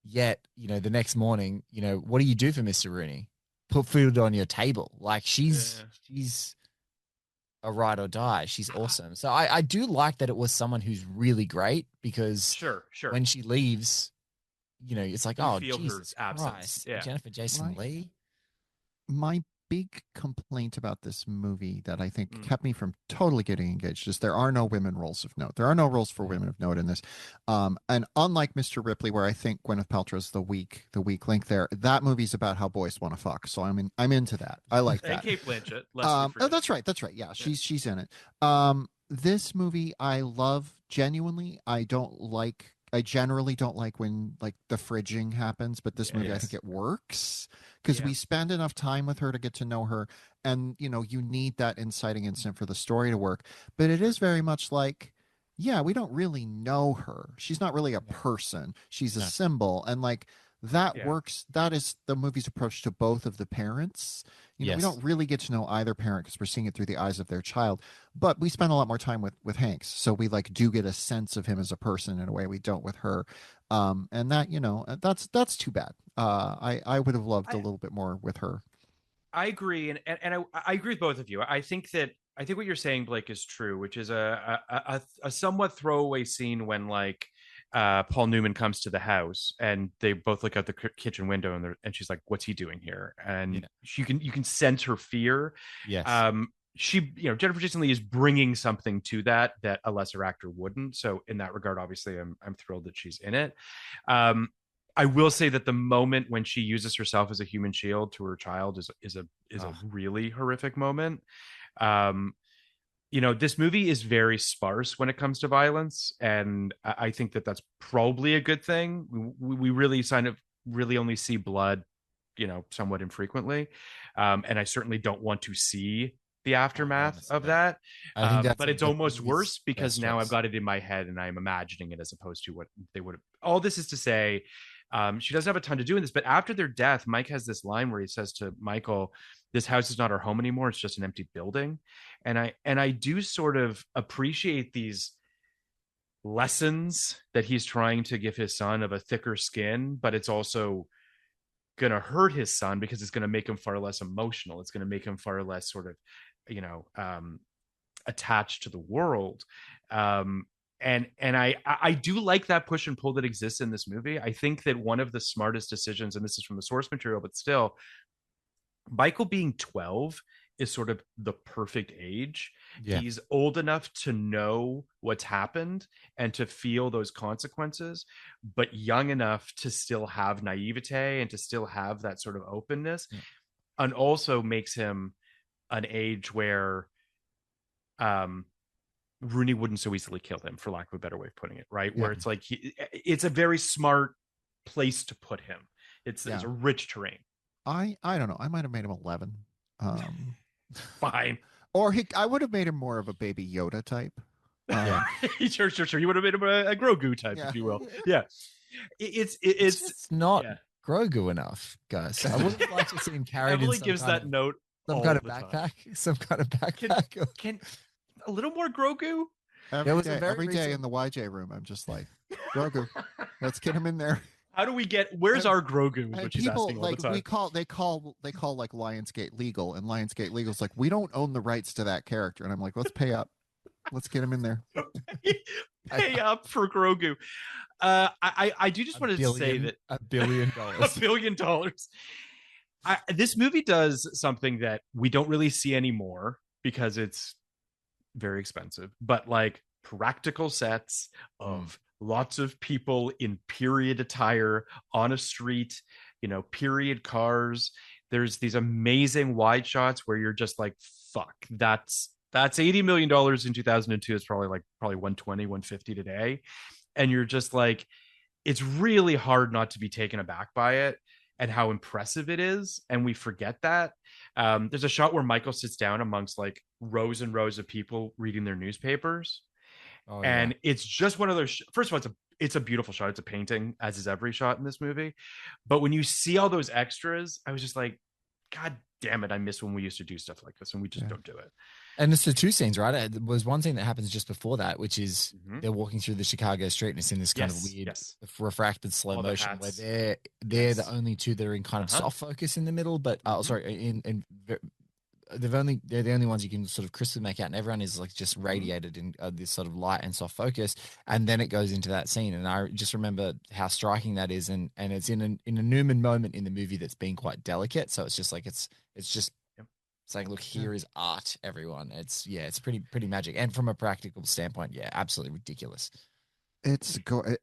Speaker 3: yet, the next morning, what do you do for Mr. Rooney? Put food on your table. Like she's a ride or die. She's awesome. So I do like that it was someone who's really great, because
Speaker 1: sure
Speaker 3: when she leaves, it's like, oh,
Speaker 1: feel
Speaker 3: Jesus
Speaker 1: her absence.
Speaker 3: Christ, Jennifer Jason Leigh.
Speaker 2: My big complaint about this movie that I think kept me from totally getting engaged is there are no women roles of note. There are no roles for women of note in this. And unlike Mr. Ripley, where I think Gwyneth Paltrow's the weak link there, that movie's about how boys want to fuck. So I'm into that. I like that.
Speaker 1: And Kate Blanchett.
Speaker 2: Oh, that's right. That's right. Yeah, she's in it. This movie I love genuinely. I generally don't like when like the fridging happens, but this movie I think it works because we spend enough time with her to get to know her, and you need that inciting incident for the story to work. But it is very much like, we don't really know her. She's not really a person. She's a symbol, and like that works. That is the movie's approach to both of the parents. We don't really get to know either parent because we're seeing it through the eyes of their child, but we spend a lot more time with Hanks, so we like do get a sense of him as a person in a way we don't with her. And that that's too bad. I would have loved a little bit more with her.
Speaker 1: I agree, and I agree with both of you. I think what you're saying, Blake, is true, which is a somewhat throwaway scene when like Paul Newman comes to the house and they both look out the kitchen window and she's like, "What's he doing here?" And you can sense her fear.
Speaker 3: Yes.
Speaker 1: Jennifer Jason Leigh is bringing something to that a lesser actor wouldn't. So in that regard, obviously, I'm thrilled that she's in it. I will say that the moment when she uses herself as a human shield to her child is a really horrific moment. This movie is very sparse when it comes to violence, and I think that that's probably a good thing. We really really only see blood, somewhat infrequently, and I certainly don't want to see the aftermath of that. But it's almost worse because now I've got it in my head and I'm imagining it as opposed to what they would have. All this is to say, she doesn't have a ton to do in this, but after their death, Mike has this line where he says to Michael, "This house is not our home anymore. It's just an empty building." And I do sort of appreciate these lessons that he's trying to give his son of a thicker skin, but it's also going to hurt his son because it's going to make him far less emotional. It's going to make him far less sort of, attached to the world. and I do like that push and pull that exists in this movie. I think that one of the smartest decisions, and this is from the source material, but still, Michael being 12 is sort of the perfect age.
Speaker 3: Yeah.
Speaker 1: He's old enough to know what's happened and to feel those consequences, but young enough to still have naivete and to still have that sort of openness.
Speaker 3: Yeah.
Speaker 1: And also makes him an age where Rooney wouldn't so easily kill him, for lack of a better way of putting it, right?
Speaker 2: Yeah.
Speaker 1: Where it's like it's a very smart place to put him. It's a rich terrain.
Speaker 2: I don't know. I might have made him 11.
Speaker 1: Fine.
Speaker 2: Or I would have made him more of a baby Yoda type.
Speaker 1: Sure. You would have made him a Grogu type, if you will. Yeah. It's
Speaker 3: just not Grogu enough, guys. I would have liked to see him carried
Speaker 1: Emily
Speaker 3: in
Speaker 1: gives that note
Speaker 3: some kind of backpack. Some kind of backpack.
Speaker 1: Can a little more Grogu?
Speaker 2: Every day in the YJ room, I'm just like, Grogu, let's get him in there.
Speaker 1: How do we where's our Grogu? Is what she's
Speaker 2: people
Speaker 1: asking all the time.
Speaker 2: they call like Lionsgate legal, and Lionsgate legal's like, we don't own the rights to that character, and I'm like, let's pay up, let's get him in there.
Speaker 1: Pay up for Grogu. I do just want to say that
Speaker 3: $1 billion,
Speaker 1: $1 billion. This movie does something that we don't really see anymore because it's very expensive, but like practical sets of lots of people in period attire on a street, period cars. There's these amazing wide shots where you're just like, fuck, that's $80 million in 2002. It's probably 120, 150 today. And you're just like, it's really hard not to be taken aback by it and how impressive it is. And we forget that. There's a shot where Michael sits down amongst like rows and rows of people reading their newspapers. Oh, and it's just one of those. First of all, it's a beautiful shot. It's a painting, as is every shot in this movie. But when you see all those extras, I was just like, God damn it! I miss when we used to do stuff like this, and we just don't do it.
Speaker 3: And it's the two scenes, right? There was one scene that happens just before that, which is they're walking through the Chicago street, and it's in this kind of weird, refracted slow motion where they're the only two that are in kind of soft focus in the middle. But they're the only ones you can sort of crisply make out, and everyone is like just radiated in this sort of light and soft focus, and then it goes into that scene, and I just remember how striking that is, and it's in a Newman moment in the movie that's been quite delicate, so it's just like it's just saying, look, here is art, everyone. It's pretty magic, and from a practical standpoint, absolutely ridiculous.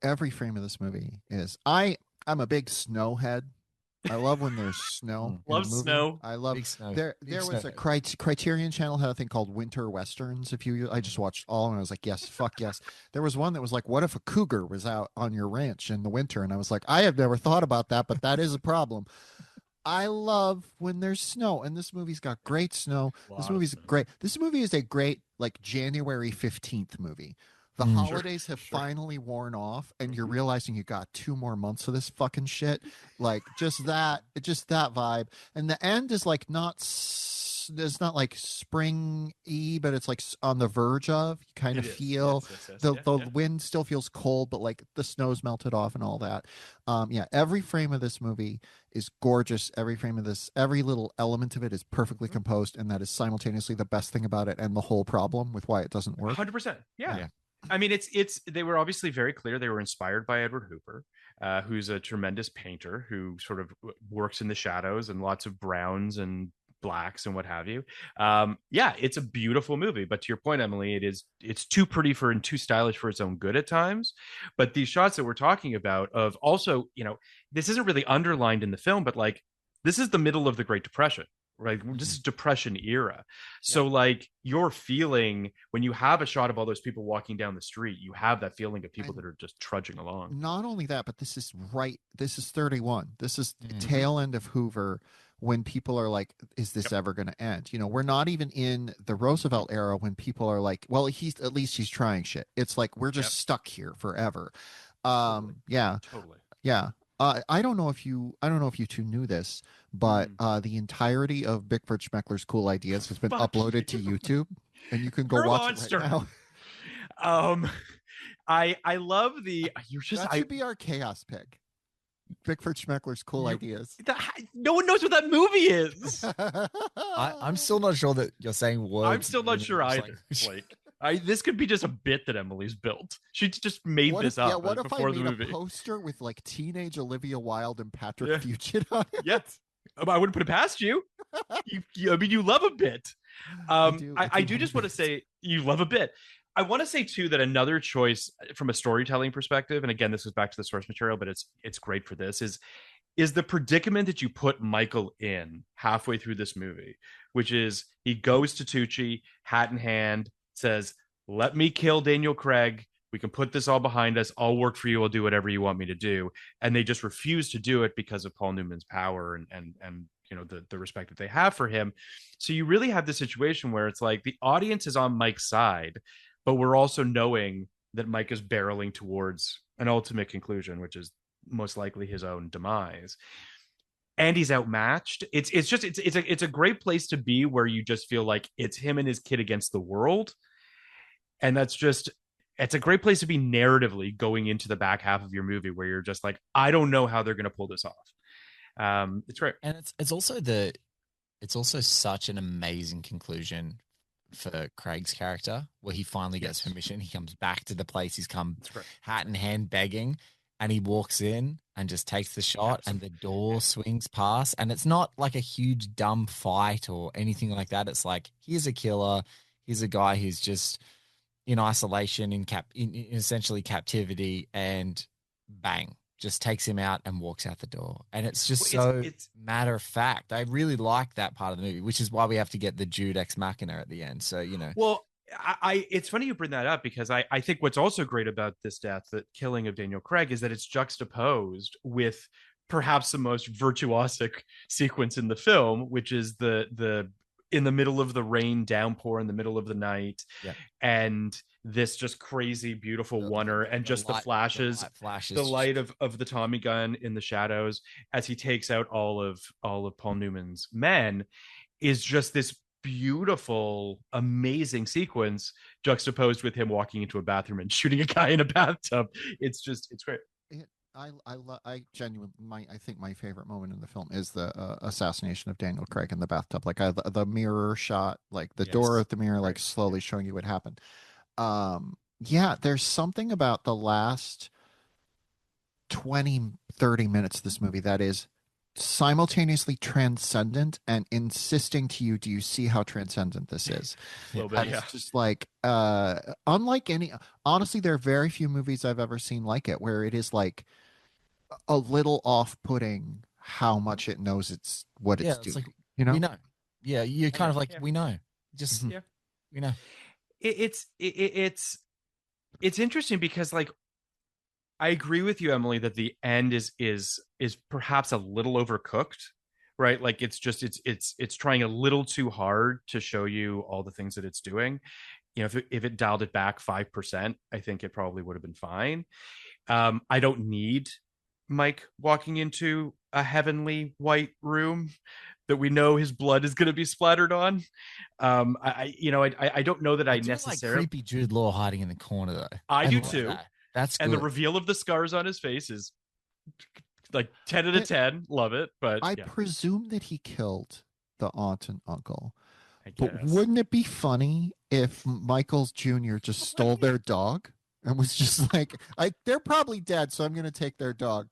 Speaker 2: Every frame of this movie is. I'm a big snow head. I love when there's snow.
Speaker 1: Love snow.
Speaker 2: I love
Speaker 3: big snow.
Speaker 2: There was a Criterion Channel had a thing called Winter Westerns. I just watched all, and I was like, yes, fuck yes. There was one that was like, what if a cougar was out on your ranch in the winter? And I was like, I have never thought about that, but that is a problem. I love when there's snow, and this movie's got great snow. This movie's great. This movie is a great like January 15th movie. The holidays have finally worn off, and you're realizing you got 2 more months of this fucking shit. Like just that vibe. And the end is like it's not like spring-y, but it's like on the verge of. You kind of feel the wind still feels cold, but like the snow's melted off and all that. Every frame of this movie is gorgeous. Every little element of it is perfectly composed, and that is simultaneously the best thing about it and the whole problem with why it doesn't work.
Speaker 1: 100%. Yeah. I mean, they were obviously very clear. They were inspired by Edward Hooper, who's a tremendous painter who sort of works in the shadows and lots of browns and blacks and what have you. It's a beautiful movie. But to your point, Emily, it's too pretty and too stylish for its own good at times. But these shots that we're talking about of also, this isn't really underlined in the film, but like this is the middle of the Great Depression. Right, this is Depression era. So like you're feeling when you have a shot of all those people walking down the street, you have that feeling of people that are just trudging along.
Speaker 2: Not only that, but this is 31. This is the tail end of Hoover, when people are like, is this ever going to end? We're not even in the Roosevelt era when people are like, well, he's trying shit. It's like we're just stuck here forever.
Speaker 1: Totally.
Speaker 2: Yeah. I don't know if you two knew this, but the entirety of Bickford Schmeckler's Cool Ideas has been uploaded to YouTube, and you can go watch it right now.
Speaker 1: I love that
Speaker 2: should be our chaos pick. Bickford Schmeckler's Cool Ideas.
Speaker 1: No one knows what that movie is.
Speaker 3: I'm still not sure that you're saying words.
Speaker 1: I'm still not sure either. Blake. This could be just a bit that Emily's built. She just made
Speaker 2: What
Speaker 1: this
Speaker 2: if, yeah,
Speaker 1: up
Speaker 2: what if I
Speaker 1: before the
Speaker 2: made
Speaker 1: movie.
Speaker 2: a poster with like teenage Olivia Wilde and Patrick
Speaker 1: Yeah.
Speaker 2: Fugit on it?
Speaker 1: Yes. I wouldn't put it past you. I mean, you love a bit.
Speaker 2: I do
Speaker 1: I just want to say you love a bit. I want to say too that another choice from a storytelling perspective, and again, this goes back to the source material, but it's great for this, is the predicament that you put Michael in halfway through this movie, which is he goes to Tucci, hat in hand, says, "Let me kill Daniel Craig. We can put this all behind us. I'll work for you. I'll do whatever you want me to do." And they just refuse to do it because of Paul Newman's power and you know the respect that they have for him. So you really have this situation where it's like the audience is on Mike's side, but we're also knowing that Mike is barreling towards an ultimate conclusion, which is most likely his own demise. And he's outmatched. It's a great place to be where you just feel like it's him and his kid against the world. And it's a great place to be narratively going into the back half of your movie where you're just like, I don't know how they're going to pull this off. It's great.
Speaker 3: And it's also such an amazing conclusion for Craig's character where he finally gets permission. He comes back to the place he's come hat in hand begging, and he walks in and just takes the shot and the door swings past. And it's not like a huge dumb fight or anything like that. It's like, here's a killer. Here's a guy who's just in isolation, in essentially captivity, and bang, just takes him out and walks out the door. And it's just it's matter of fact. I really like that part of the movie, which is why we have to get the Jude ex machina at the end. So, you know.
Speaker 1: Well, it's funny you bring that up because I think what's also great about this death, the killing of Daniel Craig, is that it's juxtaposed with perhaps the most virtuosic sequence in the film, which is the in the middle of the rain downpour in the middle of the night, and this just crazy beautiful oneer, and just the flashes, the light of the Tommy gun in the shadows as he takes out all of Paul Newman's men, is just this beautiful, amazing sequence juxtaposed with him walking into a bathroom and shooting a guy in a bathtub. It's great.
Speaker 2: I genuinely, I think my favorite moment in the film is the assassination of Daniel Craig in the bathtub. Like the mirror shot, like the door of the mirror, like slowly showing you what happened. There's something about the last 20-30 minutes of this movie that is simultaneously transcendent and insisting to you, do you see how transcendent this is? It's just like unlike any, honestly, there are very few movies I've ever seen like it, where it is like a little off-putting how much it knows it's what it's doing. Like, you know,
Speaker 3: we know. Yeah, you're kind of like, we know. Just we know.
Speaker 1: It's interesting because, like, I agree with you, Emily, that the end is perhaps a little overcooked, right? Like it's trying a little too hard to show you all the things that it's doing. You know, if it dialed it back 5%, I think it probably would have been fine. I don't need Mike walking into a heavenly white room that we know his blood is going to be splattered on. I don't know that I necessarily
Speaker 3: like creepy Jude Law hiding in the corner though.
Speaker 1: I do too.
Speaker 3: That's good.
Speaker 1: And the reveal of the scars on his face is like 10 out of 10. Love it. But
Speaker 2: I presume that he killed the aunt and uncle. But wouldn't it be funny if Michael's Jr. just stole their dog and was just like, they're probably dead, so I'm going to take their dog.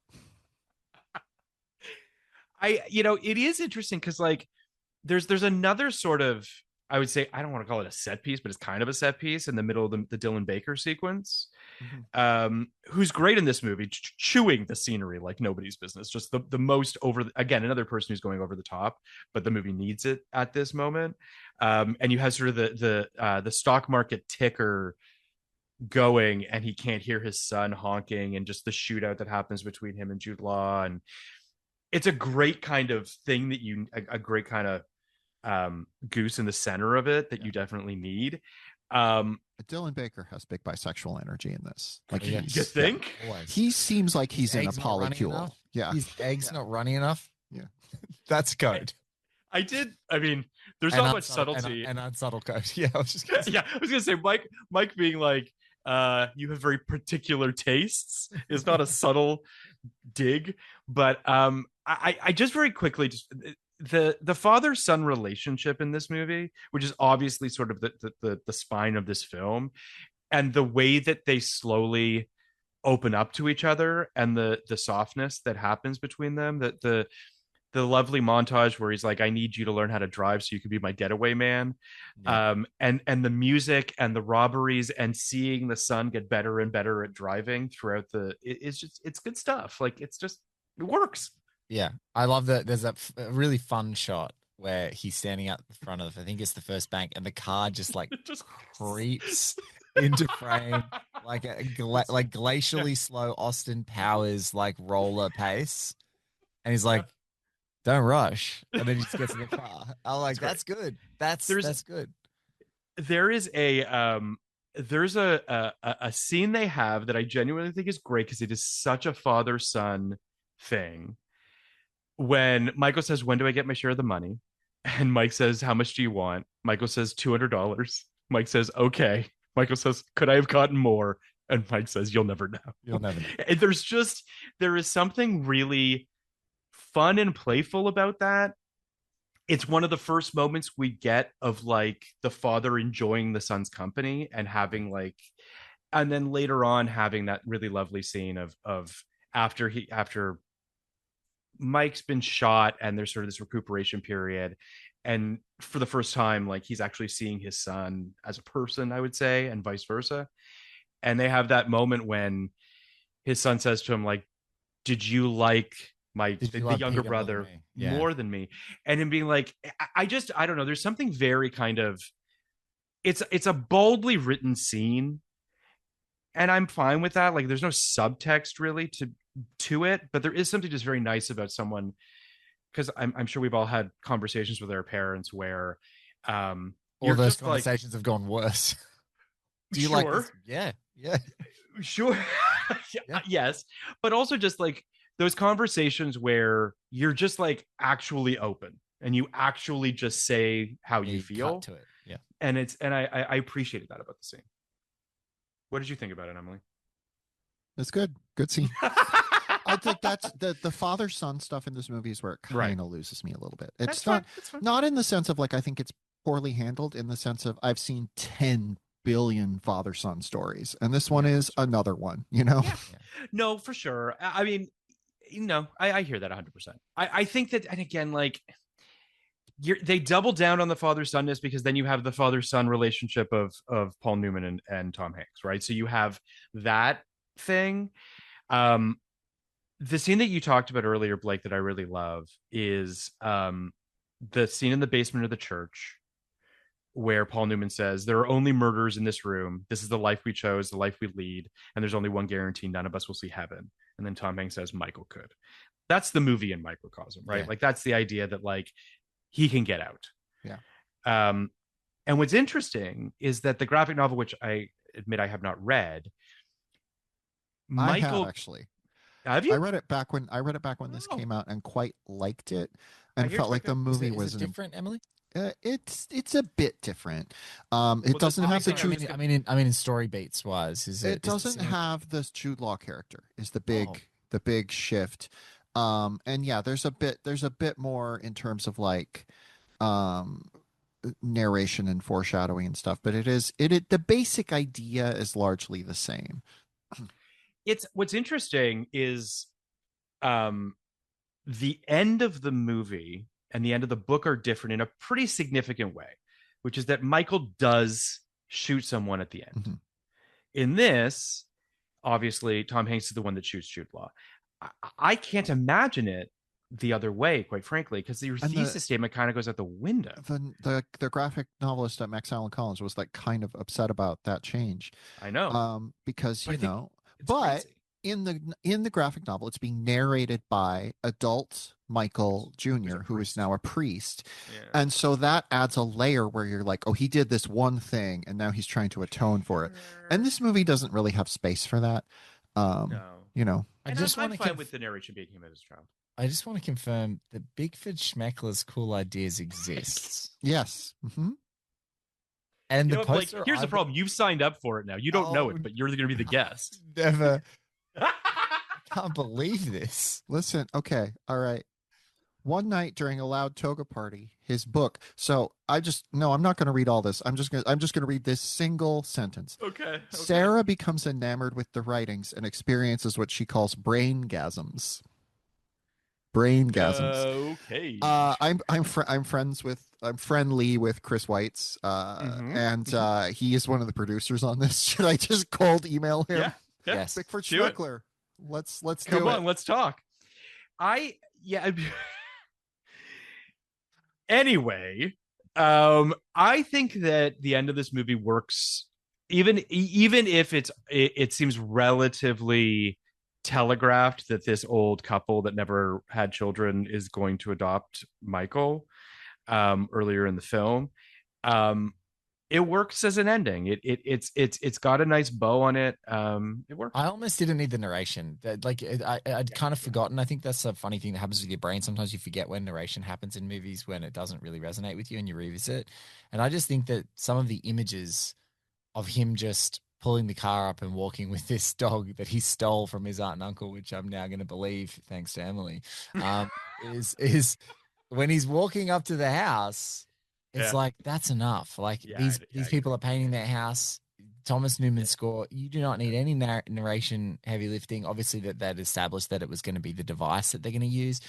Speaker 1: It is interesting because, like, there's another sort of, I would say, I don't want to call it a set piece, but it's kind of a set piece in the middle of the Dylan Baker sequence, who's great in this movie, chewing the scenery like nobody's business. Just the most again, another person who's going over the top, but the movie needs it at this moment. And you have sort of the stock market ticker going, and he can't hear his son honking, and just the shootout that happens between him and Jude Law. And it's a great kind of thing that a great kind of goose in the center of it that you definitely need.
Speaker 2: Dylan Baker has big bisexual energy in this. Like,
Speaker 1: you think?
Speaker 2: He seems like he's in a polycule.
Speaker 3: Yeah, his eggs not running enough.
Speaker 2: Yeah,
Speaker 3: that's code.
Speaker 1: I mean, there's not much subtlety
Speaker 3: and unsubtle code. Yeah, I was just gonna say.
Speaker 1: I was gonna say Mike being like, you have very particular tastes is not a subtle dig, but I just very quickly, just the father son relationship in this movie, which is obviously sort of the spine of this film, and the way that they slowly open up to each other, and the softness that happens between them, that the lovely montage where he's like, I need you to learn how to drive so you can be my getaway man.
Speaker 3: Yeah.
Speaker 1: And the music and the robberies and seeing the son get better and better at driving throughout it's just, it's good stuff. Like, it's just, it works.
Speaker 3: Yeah, I love that. There's a really fun shot where he's standing out the front of, I think it's the first bank, and the car just like
Speaker 1: Just
Speaker 3: creeps into frame like like glacially slow Austin Powers like roller pace, and he's like, "Don't rush," and then he just gets in the car. I'm like, "That's good. That's good."
Speaker 1: There is there's a scene they have that I genuinely think is great because it is such a father son thing. When Michael says, when do I get my share of the money? And Mike says, how much do you want? Michael says, $200. Mike says, okay. Michael says, could I have gotten more? And Mike says, you'll never know.
Speaker 3: You'll never know.
Speaker 1: And there is something really fun and playful about that. It's one of the first moments we get of like the father enjoying the son's company and having like, and then later on having that really lovely scene of after Mike's been shot and there's sort of this recuperation period, and for the first time, like, he's actually seeing his son as a person, I would say, and vice versa. And they have that moment when his son says to him, like, did you like the younger brother more than me? And him being like, I don't know, there's something very kind of, it's a boldly written scene, and I'm fine with that. Like, there's no subtext really to it, but there is something just very nice about someone, because I'm sure we've all had conversations with our parents where
Speaker 3: all those conversations have gone worse. Do you like this? Yeah
Speaker 1: sure. Yeah. Yes, but also just like those conversations where you're just like actually open and you actually just say how you feel
Speaker 3: to it. Yeah,
Speaker 1: and I appreciated that about the scene. What did you think about it, Emily?
Speaker 2: It's good scene. I think that's the father son stuff in this movie is where it kind of loses me a little bit. It's not in the sense of like, I think it's poorly handled, in the sense of I've seen 10 billion father son stories, and this one is another one, you know?
Speaker 1: Yeah. No, for sure. I mean, I hear that 100%. I think that, and again, like, they double down on the father sonness because then you have the father son relationship of Paul Newman and Tom Hanks, right? So you have that thing. The scene that you talked about earlier, Blake, that I really love is the scene in the basement of the church where Paul Newman says, there are only murders in this room. This is the life we chose, the life we lead, and there's only one guarantee: none of us will see heaven. And then Tom Hanks says, Michael could. That's the movie in microcosm, right? Yeah. Like, that's the idea that, like, he can get out.
Speaker 2: Yeah.
Speaker 1: And what's interesting is that the graphic novel, which I admit I have not read,
Speaker 2: I have, actually.
Speaker 1: Have you?
Speaker 2: I read it back when this came out and quite liked it, and felt like the movie was
Speaker 3: different, Emily.
Speaker 2: It's a bit different. It doesn't have the Jude.
Speaker 3: I mean, in story beats wise,
Speaker 2: it doesn't have this Jude Law character. Is the big shift. And yeah, there's a bit more in terms of like narration and foreshadowing and stuff, but the basic idea is largely the same.
Speaker 1: It's what's interesting is the end of the movie and the end of the book are different in a pretty significant way, which is that Michael does shoot someone at the end. Mm-hmm. In this, obviously, Tom Hanks is the one that shoots Jude Law. I can't imagine it the other way, quite frankly, because your thesis statement kind of goes out the window.
Speaker 2: The graphic novelist at Max Allan Collins was like kind of upset about that change.
Speaker 1: I know,
Speaker 2: because but in the graphic novel, it's being narrated by adult Michael Jr., who is now a priest. Yeah. And so that adds a layer where you're like, oh, he did this one thing and now he's trying to atone for it. And this movie doesn't really have space for that.
Speaker 1: No.
Speaker 2: You know,
Speaker 1: I'm fine with the narration being him as a child.
Speaker 3: I just want to confirm that Bigford Schmeckler's Cool Ideas exists.
Speaker 2: Yes. Mm-hmm.
Speaker 3: And the poster,
Speaker 1: here's the problem. You've signed up for it now. You don't know it, but you're going to be the guest.
Speaker 3: Never. I can't believe this.
Speaker 2: Listen. Okay. All right. One night during a loud toga party, his book. So I'm not going to read all this. I'm just going to read this single sentence.
Speaker 1: Okay.
Speaker 2: Sarah becomes enamored with the writings and experiences what she calls braingasms. Braingasms.
Speaker 1: Okay.
Speaker 2: I'm friendly with Chris Weitz, and he is one of the producers on this. Should I just cold email him?
Speaker 1: Yeah.
Speaker 3: Yes.
Speaker 2: Bickford Schmeckler. Let's
Speaker 1: Come
Speaker 2: do
Speaker 1: on,
Speaker 2: it.
Speaker 1: let's talk. Anyway, I think that the end of this movie works, even if it seems relatively telegraphed that this old couple that never had children is going to adopt Michael earlier in the film. It works as an ending. It's got a nice bow on it. It works.
Speaker 3: I almost didn't need the narration. I'd kind of forgotten. I think that's a funny thing that happens with your brain. Sometimes you forget when narration happens in movies when it doesn't really resonate with you and you revisit. And I just think that some of the images of him just pulling the car up and walking with this dog that he stole from his aunt and uncle, which I'm now going to believe, thanks to Emily, is when he's walking up to the house. It's like, that's enough. Like these people are painting their house. Thomas Newman's score. You do not need any narration heavy lifting. Obviously that established that it was going to be the device that they're going to use.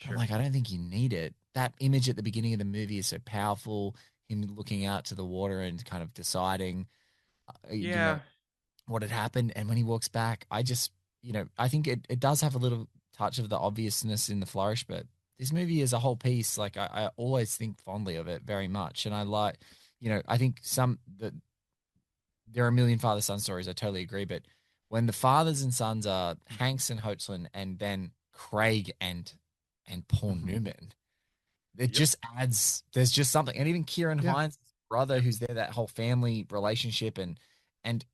Speaker 3: But I'm like, I don't think you need it. That image at the beginning of the movie is so powerful. Him looking out to the water and kind of deciding, you know, what had happened. And when he walks back, I just, I think it does have a little touch of the obviousness in the flourish, but this movie is a whole piece. Like I always think fondly of it very much. And I like, I think there are a million father-son stories. I totally agree. But when the fathers and sons are Hanks and Hoachland and then Craig and Paul Newman, it just adds, there's just something. And even Kieran Hines' brother, who's there, that whole family relationship. And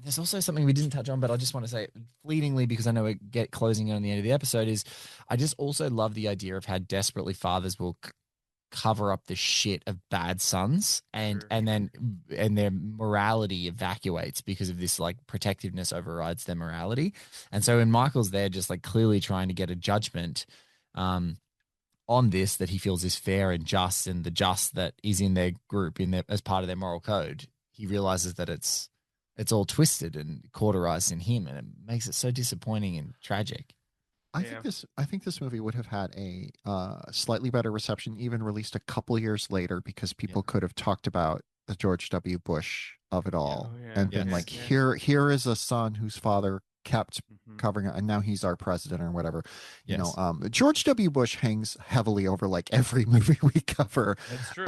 Speaker 3: there's also something we didn't touch on, but I just want to say fleetingly, because I know we get closing in on the end of the episode, is I just also love the idea of how desperately fathers will cover up the shit of bad sons and their morality evacuates because of this, like, protectiveness overrides their morality. And so when Michael's there just like clearly trying to get a judgment on this that he feels is fair and just, and the just that is in their group as part of their moral code, he realizes that it's all twisted and cauterized in him, and it makes it so disappointing and tragic.
Speaker 2: I think this movie would have had a slightly better reception, even released a couple years later, because people could have talked about the George W. Bush of it all and been like, here is a son whose father kept covering it, and now he's our president or whatever. George W. Bush hangs heavily over like every movie we cover.
Speaker 1: That's true.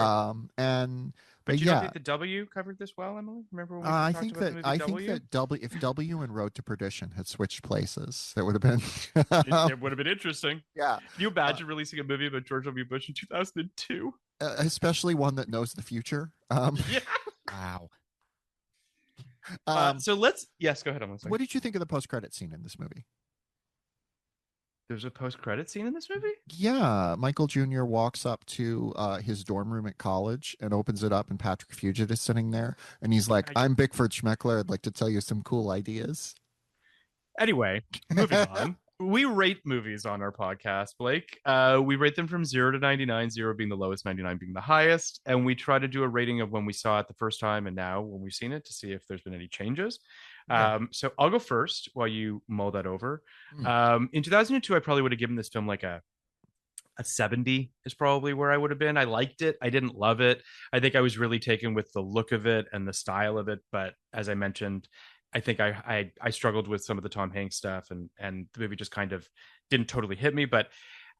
Speaker 2: But
Speaker 1: you don't think the W covered this well, Emily? Remember when we talked about the movie W?
Speaker 2: Think that if W and Road to Perdition had switched places, that would have been
Speaker 1: it would have been interesting.
Speaker 2: Yeah.
Speaker 1: Can you imagine releasing a movie about George W. Bush in 2002?
Speaker 2: Especially one that knows the future.
Speaker 3: Wow.
Speaker 1: So go ahead, Emily.
Speaker 2: What did you think of the post-credit scene in this movie?
Speaker 1: There's a post-credit scene in this movie?
Speaker 2: Yeah. Michael Jr. walks up to his dorm room at college and opens it up, and Patrick Fugit is sitting there. And he's like, I'm Bickford Schmeckler. I'd like to tell you some cool ideas.
Speaker 1: Anyway, moving on. We rate movies on our podcast, Blake. We rate them from 0 to 99, 0 being the lowest, 99 being the highest. And we try to do a rating of when we saw it the first time and now when we've seen it, to see if there's been any changes. So I'll go first while you mull that over. In 2002, I probably would have given this film like a 70 is probably where I would have been. I liked it. I didn't love it. I think I was really taken with the look of it and the style of it. But as I mentioned, I think I struggled with some of the Tom Hanks stuff, and the movie just kind of didn't totally hit me. But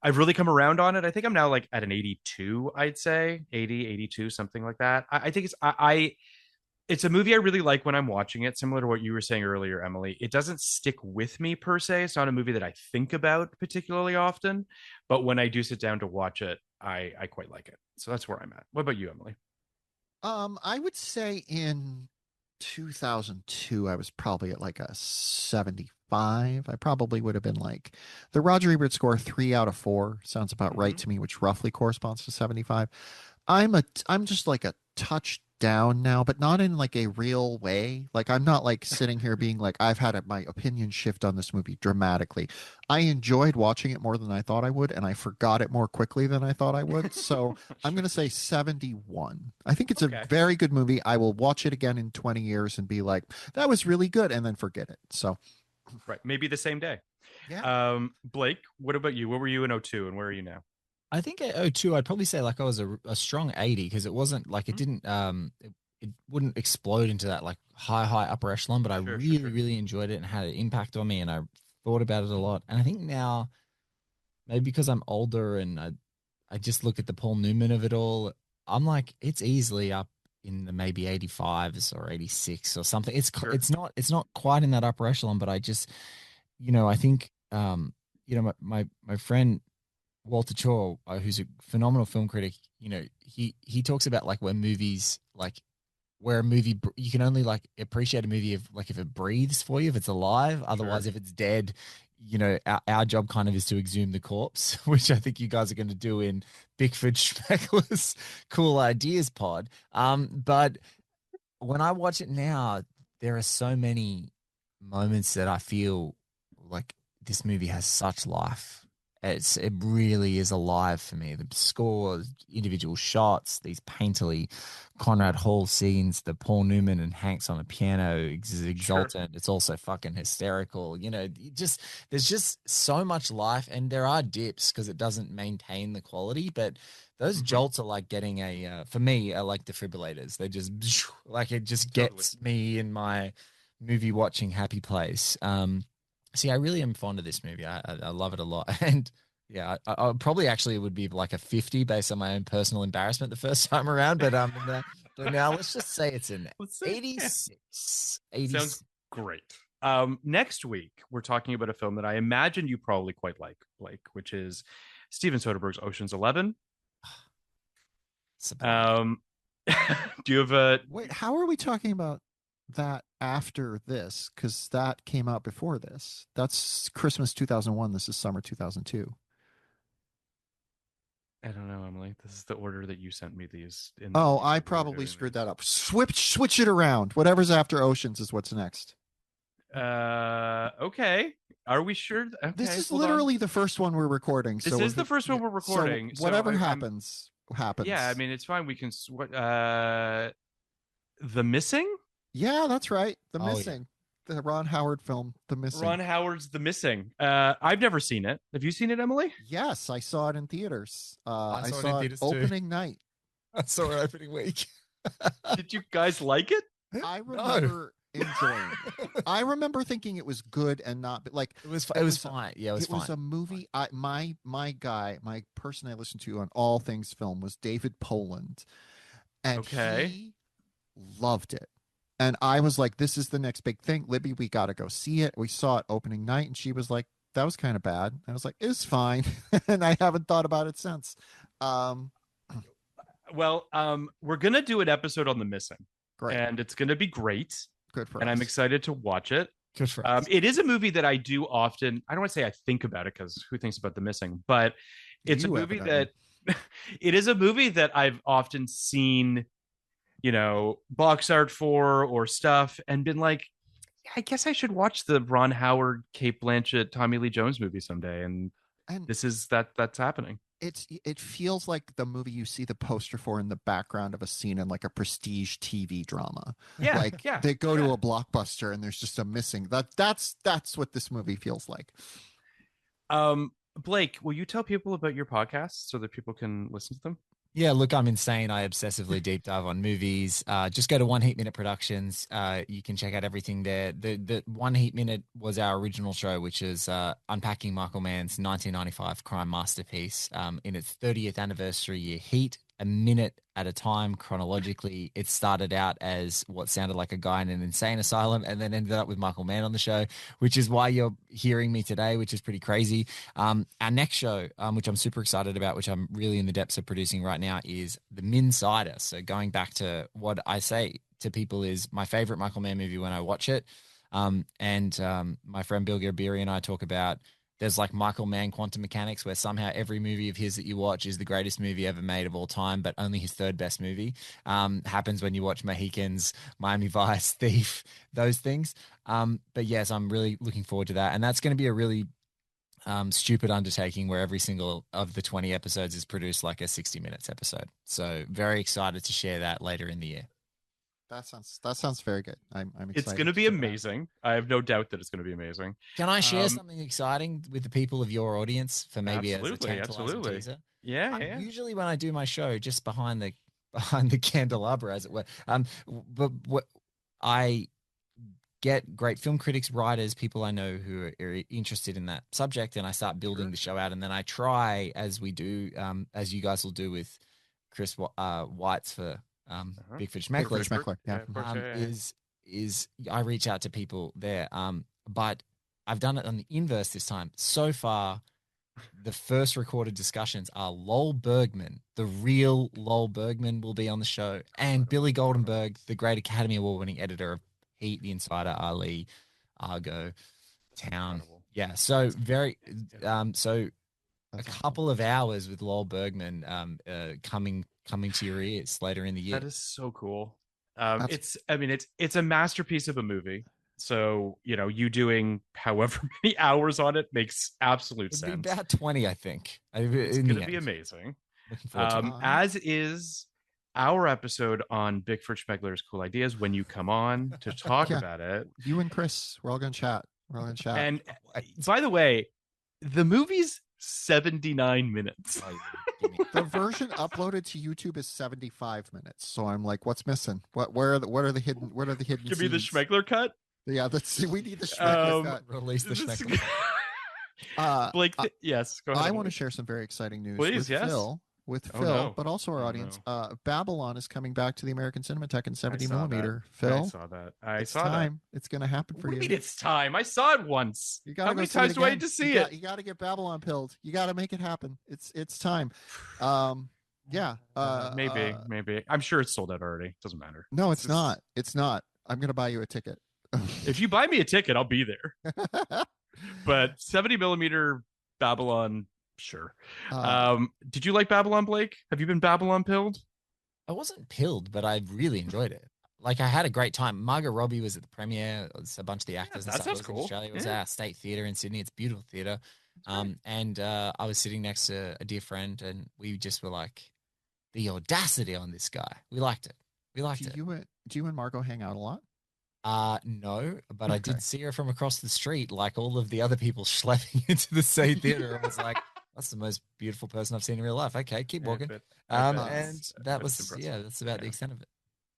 Speaker 1: I've really come around on it. I think I'm now like at an 82, I'd say 80, 82, something like that. I think it's a movie I really like when I'm watching it, similar to what you were saying earlier, Emily. It doesn't stick with me per se. It's not a movie that I think about particularly often, but when I do sit down to watch it, I quite like it. So that's where I'm at. What about you, Emily?
Speaker 2: I would say in 2002, I was probably at like a 75. I probably would have been like the Roger Ebert score 3 out of 4 sounds about right to me, which roughly corresponds to 75. I'm just like a touch down now, but not in like a real way. Like I'm not like sitting here being like I've had my opinion shift on this movie dramatically. I enjoyed watching it more than I thought I would, and I forgot it more quickly than I thought I would. So I'm going to say 71. I think it's a
Speaker 1: Okay.
Speaker 2: very good movie. I will watch it again in 20 years and be like, that was really good, and then forget it. So
Speaker 1: Right. Maybe the same day.
Speaker 2: yeah.
Speaker 1: Blake, what about you? What were you in '02 and where are you now?
Speaker 3: I think at '02, I'd probably say like I was a strong 80 because it wasn't like it
Speaker 1: Mhm.
Speaker 3: didn't it wouldn't explode into that like high upper echelon, but I
Speaker 1: Sure, sure,
Speaker 3: really
Speaker 1: sure.
Speaker 3: really enjoyed it and had an impact on me, and I thought about it a lot. And I think now maybe because I'm older and I just look at the Paul Newman of it all, I'm like it's easily up in the maybe 85s or 86 or something.
Speaker 1: Sure.
Speaker 3: It's not quite in that upper echelon, but I just I think my friend Walter Chaw, who's a phenomenal film critic, he talks about like where a movie you can only like appreciate a movie if like if it breathes for you, if it's alive. Otherwise,
Speaker 1: Sure.
Speaker 3: if it's dead, our job kind of is to exhume the corpse, which I think you guys are going to do in Bickford Schmeckler's Cool Ideas Pod. But when I watch it now, there are so many moments that I feel like this movie has such life. It really is alive for me. The score, individual shots, these painterly Conrad Hall scenes, the Paul Newman and Hanks on the piano is
Speaker 1: Sure.
Speaker 3: exultant. It's also fucking hysterical. There's just so much life, and there are dips because it doesn't maintain the quality, but those
Speaker 1: Mhm.
Speaker 3: jolts are like getting for me, are like defibrillators. They just like it just
Speaker 1: Totally.
Speaker 3: gets me in my movie watching happy place. See, I really am fond of this movie. I love it a lot. And yeah, I probably actually would be like a 50 based on my own personal embarrassment the first time around. But now let's just say it's an
Speaker 1: Let's say, yeah.
Speaker 3: 86.
Speaker 1: Sounds
Speaker 3: 86.
Speaker 1: great. Next week, we're talking about a film that I imagine you probably quite like, Blake, which is Steven Soderbergh's Ocean's 11.
Speaker 3: Sublime.
Speaker 1: Um, do you have a
Speaker 2: Wait, how are we talking about that after this? Because that came out before this. That's Christmas 2001. This is summer 2002.
Speaker 1: I don't know, Emily. This is the order that you sent me these in
Speaker 2: Oh,
Speaker 1: the
Speaker 2: I
Speaker 1: when we were
Speaker 2: probably
Speaker 1: doing
Speaker 2: screwed
Speaker 1: these.
Speaker 2: that up. Switch it around. Whatever's after Oceans is what's next.
Speaker 1: Okay. Are we sure?
Speaker 2: This
Speaker 1: Okay,
Speaker 2: is
Speaker 1: hold on.
Speaker 2: literally the first one we're recording.
Speaker 1: This
Speaker 2: So
Speaker 1: is
Speaker 2: if
Speaker 1: the
Speaker 2: it,
Speaker 1: first
Speaker 2: yeah,
Speaker 1: one we're
Speaker 2: so
Speaker 1: recording. So
Speaker 2: whatever
Speaker 1: I'm
Speaker 2: happens,
Speaker 1: yeah, I
Speaker 2: happens.
Speaker 1: mean it's fine. We can what The Missing?
Speaker 2: Yeah, that's right. The
Speaker 3: Oh yeah.
Speaker 2: Missing, the Ron Howard film, The Missing.
Speaker 1: Ron Howard's The Missing. I've never seen it. Have you seen it, Emily?
Speaker 2: Yes, I saw it in theaters.
Speaker 3: I
Speaker 2: I
Speaker 3: saw it in
Speaker 2: saw it
Speaker 3: theaters too.
Speaker 2: opening night.
Speaker 3: I saw it opening week.
Speaker 1: Did you guys like it?
Speaker 2: I
Speaker 3: No.
Speaker 2: remember enjoying it. I remember thinking it was good and not like
Speaker 3: It
Speaker 2: it
Speaker 3: was
Speaker 2: was.
Speaker 3: fine. Yeah, it was
Speaker 2: It was
Speaker 3: fine.
Speaker 2: a movie. My person I listened to on all things film was David Poland, and
Speaker 1: Okay.
Speaker 2: he loved it. And I was like, "This is the next big thing, Libby. We got to go see it." We saw it opening night, and she was like, "That was kind of bad." I was like, "It's fine," and I haven't thought about it since. Um,
Speaker 1: Well, we're gonna do an episode on The Missing,
Speaker 2: Great,
Speaker 1: and it's gonna be great,
Speaker 2: good for
Speaker 1: and I'm
Speaker 2: us.
Speaker 1: excited to watch it.
Speaker 3: Good for us.
Speaker 1: It is a movie that I do often. I don't want to say I think about it because who thinks about The Missing, but it's a
Speaker 2: You
Speaker 1: movie
Speaker 2: evidently.
Speaker 1: that it is a movie that I've often seen, box art for or stuff, and been like, yeah, I guess I should watch the Ron Howard, Kate Blanchett, Tommy Lee Jones movie someday, and
Speaker 2: And
Speaker 1: this is that's happening.
Speaker 2: it feels like the movie you see the poster for in the background of a scene in like a prestige TV drama.
Speaker 1: Yeah,
Speaker 2: Like
Speaker 1: yeah,
Speaker 2: they go to
Speaker 1: yeah.
Speaker 2: a blockbuster and there's just a missing. That's what this movie feels like.
Speaker 1: Blake, will you tell people about your podcast so that people can listen to them?
Speaker 3: Yeah, look, I'm insane. I obsessively deep dive on movies. Just go to One Heat Minute Productions. You can check out everything there. The One Heat Minute was our original show, which is unpacking Michael Mann's 1995 crime masterpiece. In its 30th anniversary year, Heat, a minute at a time chronologically. It started out as what sounded like a guy in an insane asylum, and then ended up with Michael Mann on the show, which is why you're hearing me today, which is pretty crazy. Our next show, which I'm super excited about, which I'm really in the depths of producing right now, is The Minsider. So going back to what I say to people is my favorite Michael Mann movie when I watch it. My friend Bill Gerberi and I talk about There's like Michael Mann Quantum Mechanics, where somehow every movie of his that you watch is the greatest movie ever made of all time, but only his third best movie. Happens when you watch Mohicans, Miami Vice, Thief, those things. But yes, I'm really looking forward to that. And that's going to be a really stupid undertaking where every single of the 20 episodes is produced like a 60 minutes episode. So very excited to share that later in the year.
Speaker 2: That sounds very good. I'm excited.
Speaker 1: It's going to be amazing. I have no doubt that it's going to be amazing.
Speaker 3: Can I share something exciting with the people of your audience for maybe as a tantalizing teaser?
Speaker 1: Yeah.
Speaker 3: Usually when I do my show, just behind the candelabra, as it were. But what I get great film critics, writers, people I know who are interested in that subject, and I start building the show out, and then I try, as we do, as you guys will do with Chris White's for Big Fish Schmeckler. Is I reach out to people there, but I've done it on the inverse this time. So far, the first recorded discussions are Lowell Bergman, the real Lowell Bergman, will be on the show, and Billy Goldenberg, the great Academy Award-winning editor of Heat, The Insider, Ali, Argo, Town. Yeah, so so a couple of hours with Lowell Bergman coming to your ears later in the year.
Speaker 1: That is so cool. It's a masterpiece of a movie. So, you doing however many hours on it makes absolute sense.
Speaker 3: It'd be about 20, I think.
Speaker 1: It's going to be amazing. As is our episode on Big Fritz Schmeckler's Cool Ideas when you come on to talk about it.
Speaker 2: You and Chris, we're all going to chat.
Speaker 1: And by the way, the movie's 79 minutes.
Speaker 2: The version uploaded to YouTube is 75 minutes. So I'm like, what's missing? What are the hidden
Speaker 1: Could be the Schmeckler cut?
Speaker 2: Yeah, we need the Schmeckler cut.
Speaker 3: Release the Schmeckler cut.
Speaker 1: Blake, yes, go ahead.
Speaker 2: I want to share some very exciting news with Phil, but also our audience. Babylon is coming back to the American Cinematheque in 70 millimeter. Phil,
Speaker 1: I saw that.
Speaker 2: It's time. It's going to happen for you.
Speaker 1: It's time. I saw it once. How many times do I need to see it?
Speaker 2: You got to get Babylon pilled. You got to make it happen. It's time.
Speaker 1: Maybe. I'm sure it's sold out already. Doesn't matter.
Speaker 2: No, it's not. It's not. I'm going to buy you a ticket.
Speaker 1: If you buy me a ticket, I'll be there. But 70 millimeter Babylon, sure. Did you like Babylon, Blake? Have you been Babylon pilled?
Speaker 3: I wasn't pilled, but I really enjoyed it. Like, I had a great time. Margot Robbie was at the premiere. A bunch of the actors and stuff.
Speaker 1: That sounds cool.
Speaker 3: In Australia. It was at our State Theatre in Sydney. It's a beautiful theatre. And I was sitting next to a dear friend, and we just were like, the audacity on this guy. We liked it. Do you and Margot hang out a lot? No, but I did see her from across the street, like all of the other people schlepping into the State Theatre. I was like, that's the most beautiful person I've seen in real life. Okay, keep walking. And that was that's about the extent of it.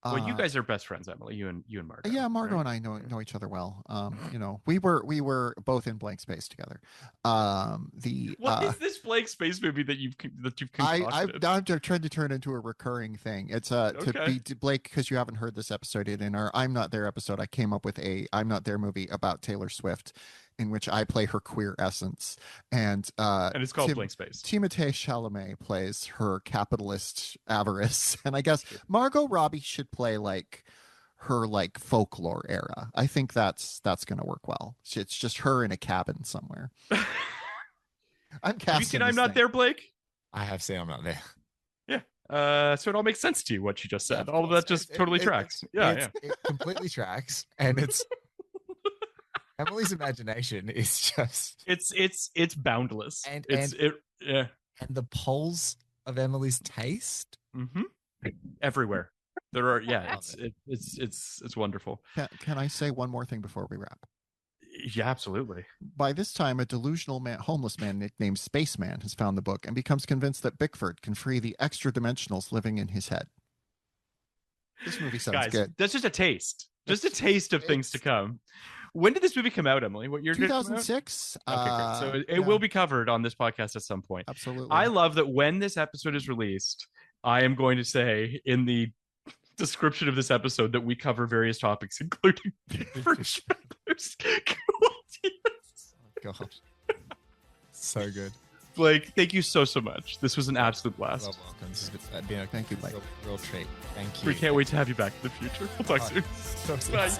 Speaker 1: Well, you guys are best friends, Emily. You and Margot.
Speaker 2: Yeah, Margot and I know each other well. We were both in Blank Space together.
Speaker 1: What is this Blank Space movie that you've concocted?
Speaker 2: I'm trying to turn into a recurring thing. It's to Blake, because you haven't heard this episode yet. In our I'm Not There episode, I came up with a I'm Not There movie about Taylor Swift, in which I play her queer essence, and
Speaker 1: it's called Blank Space.
Speaker 2: Timothée Chalamet plays her capitalist avarice, and I guess Margot Robbie should play her folklore era. I think that's going to work well. It's just her in a cabin somewhere. I'm casting.
Speaker 1: Have you seen I'm Not There, Blake?
Speaker 3: I have seen I'm Not There.
Speaker 1: Yeah. So it all makes sense to you what you just said. All of that just totally tracks. It
Speaker 3: completely tracks, and it's. Emily's imagination is just
Speaker 1: it's boundless.
Speaker 3: And the poles of Emily's taste
Speaker 1: everywhere. There are it's wonderful.
Speaker 2: Can I say one more thing before we wrap?
Speaker 1: Yeah, absolutely.
Speaker 2: By this time, a delusional homeless man nicknamed Spaceman has found the book and becomes convinced that Bickford can free the extra dimensionals living in his head. This movie sounds good.
Speaker 1: That's just a taste. Just a taste of things to come. When did this movie come out, Emily? What year did it come out?
Speaker 2: 2006.
Speaker 1: Okay, great. So it will be covered on this podcast at some point.
Speaker 2: Absolutely.
Speaker 1: I love that when this episode is released, I am going to say in the description of this episode that we cover various topics, including French Schmeckler's Cool Ideas.
Speaker 3: Oh, God. So good.
Speaker 1: Blake, thank you so much. This was an absolute blast.
Speaker 3: Well, welcome. This has been a
Speaker 2: thank you, Blake.
Speaker 3: Real treat. Thank you.
Speaker 1: We can't wait to have you back in the future. We'll talk soon.
Speaker 3: So
Speaker 1: Bye.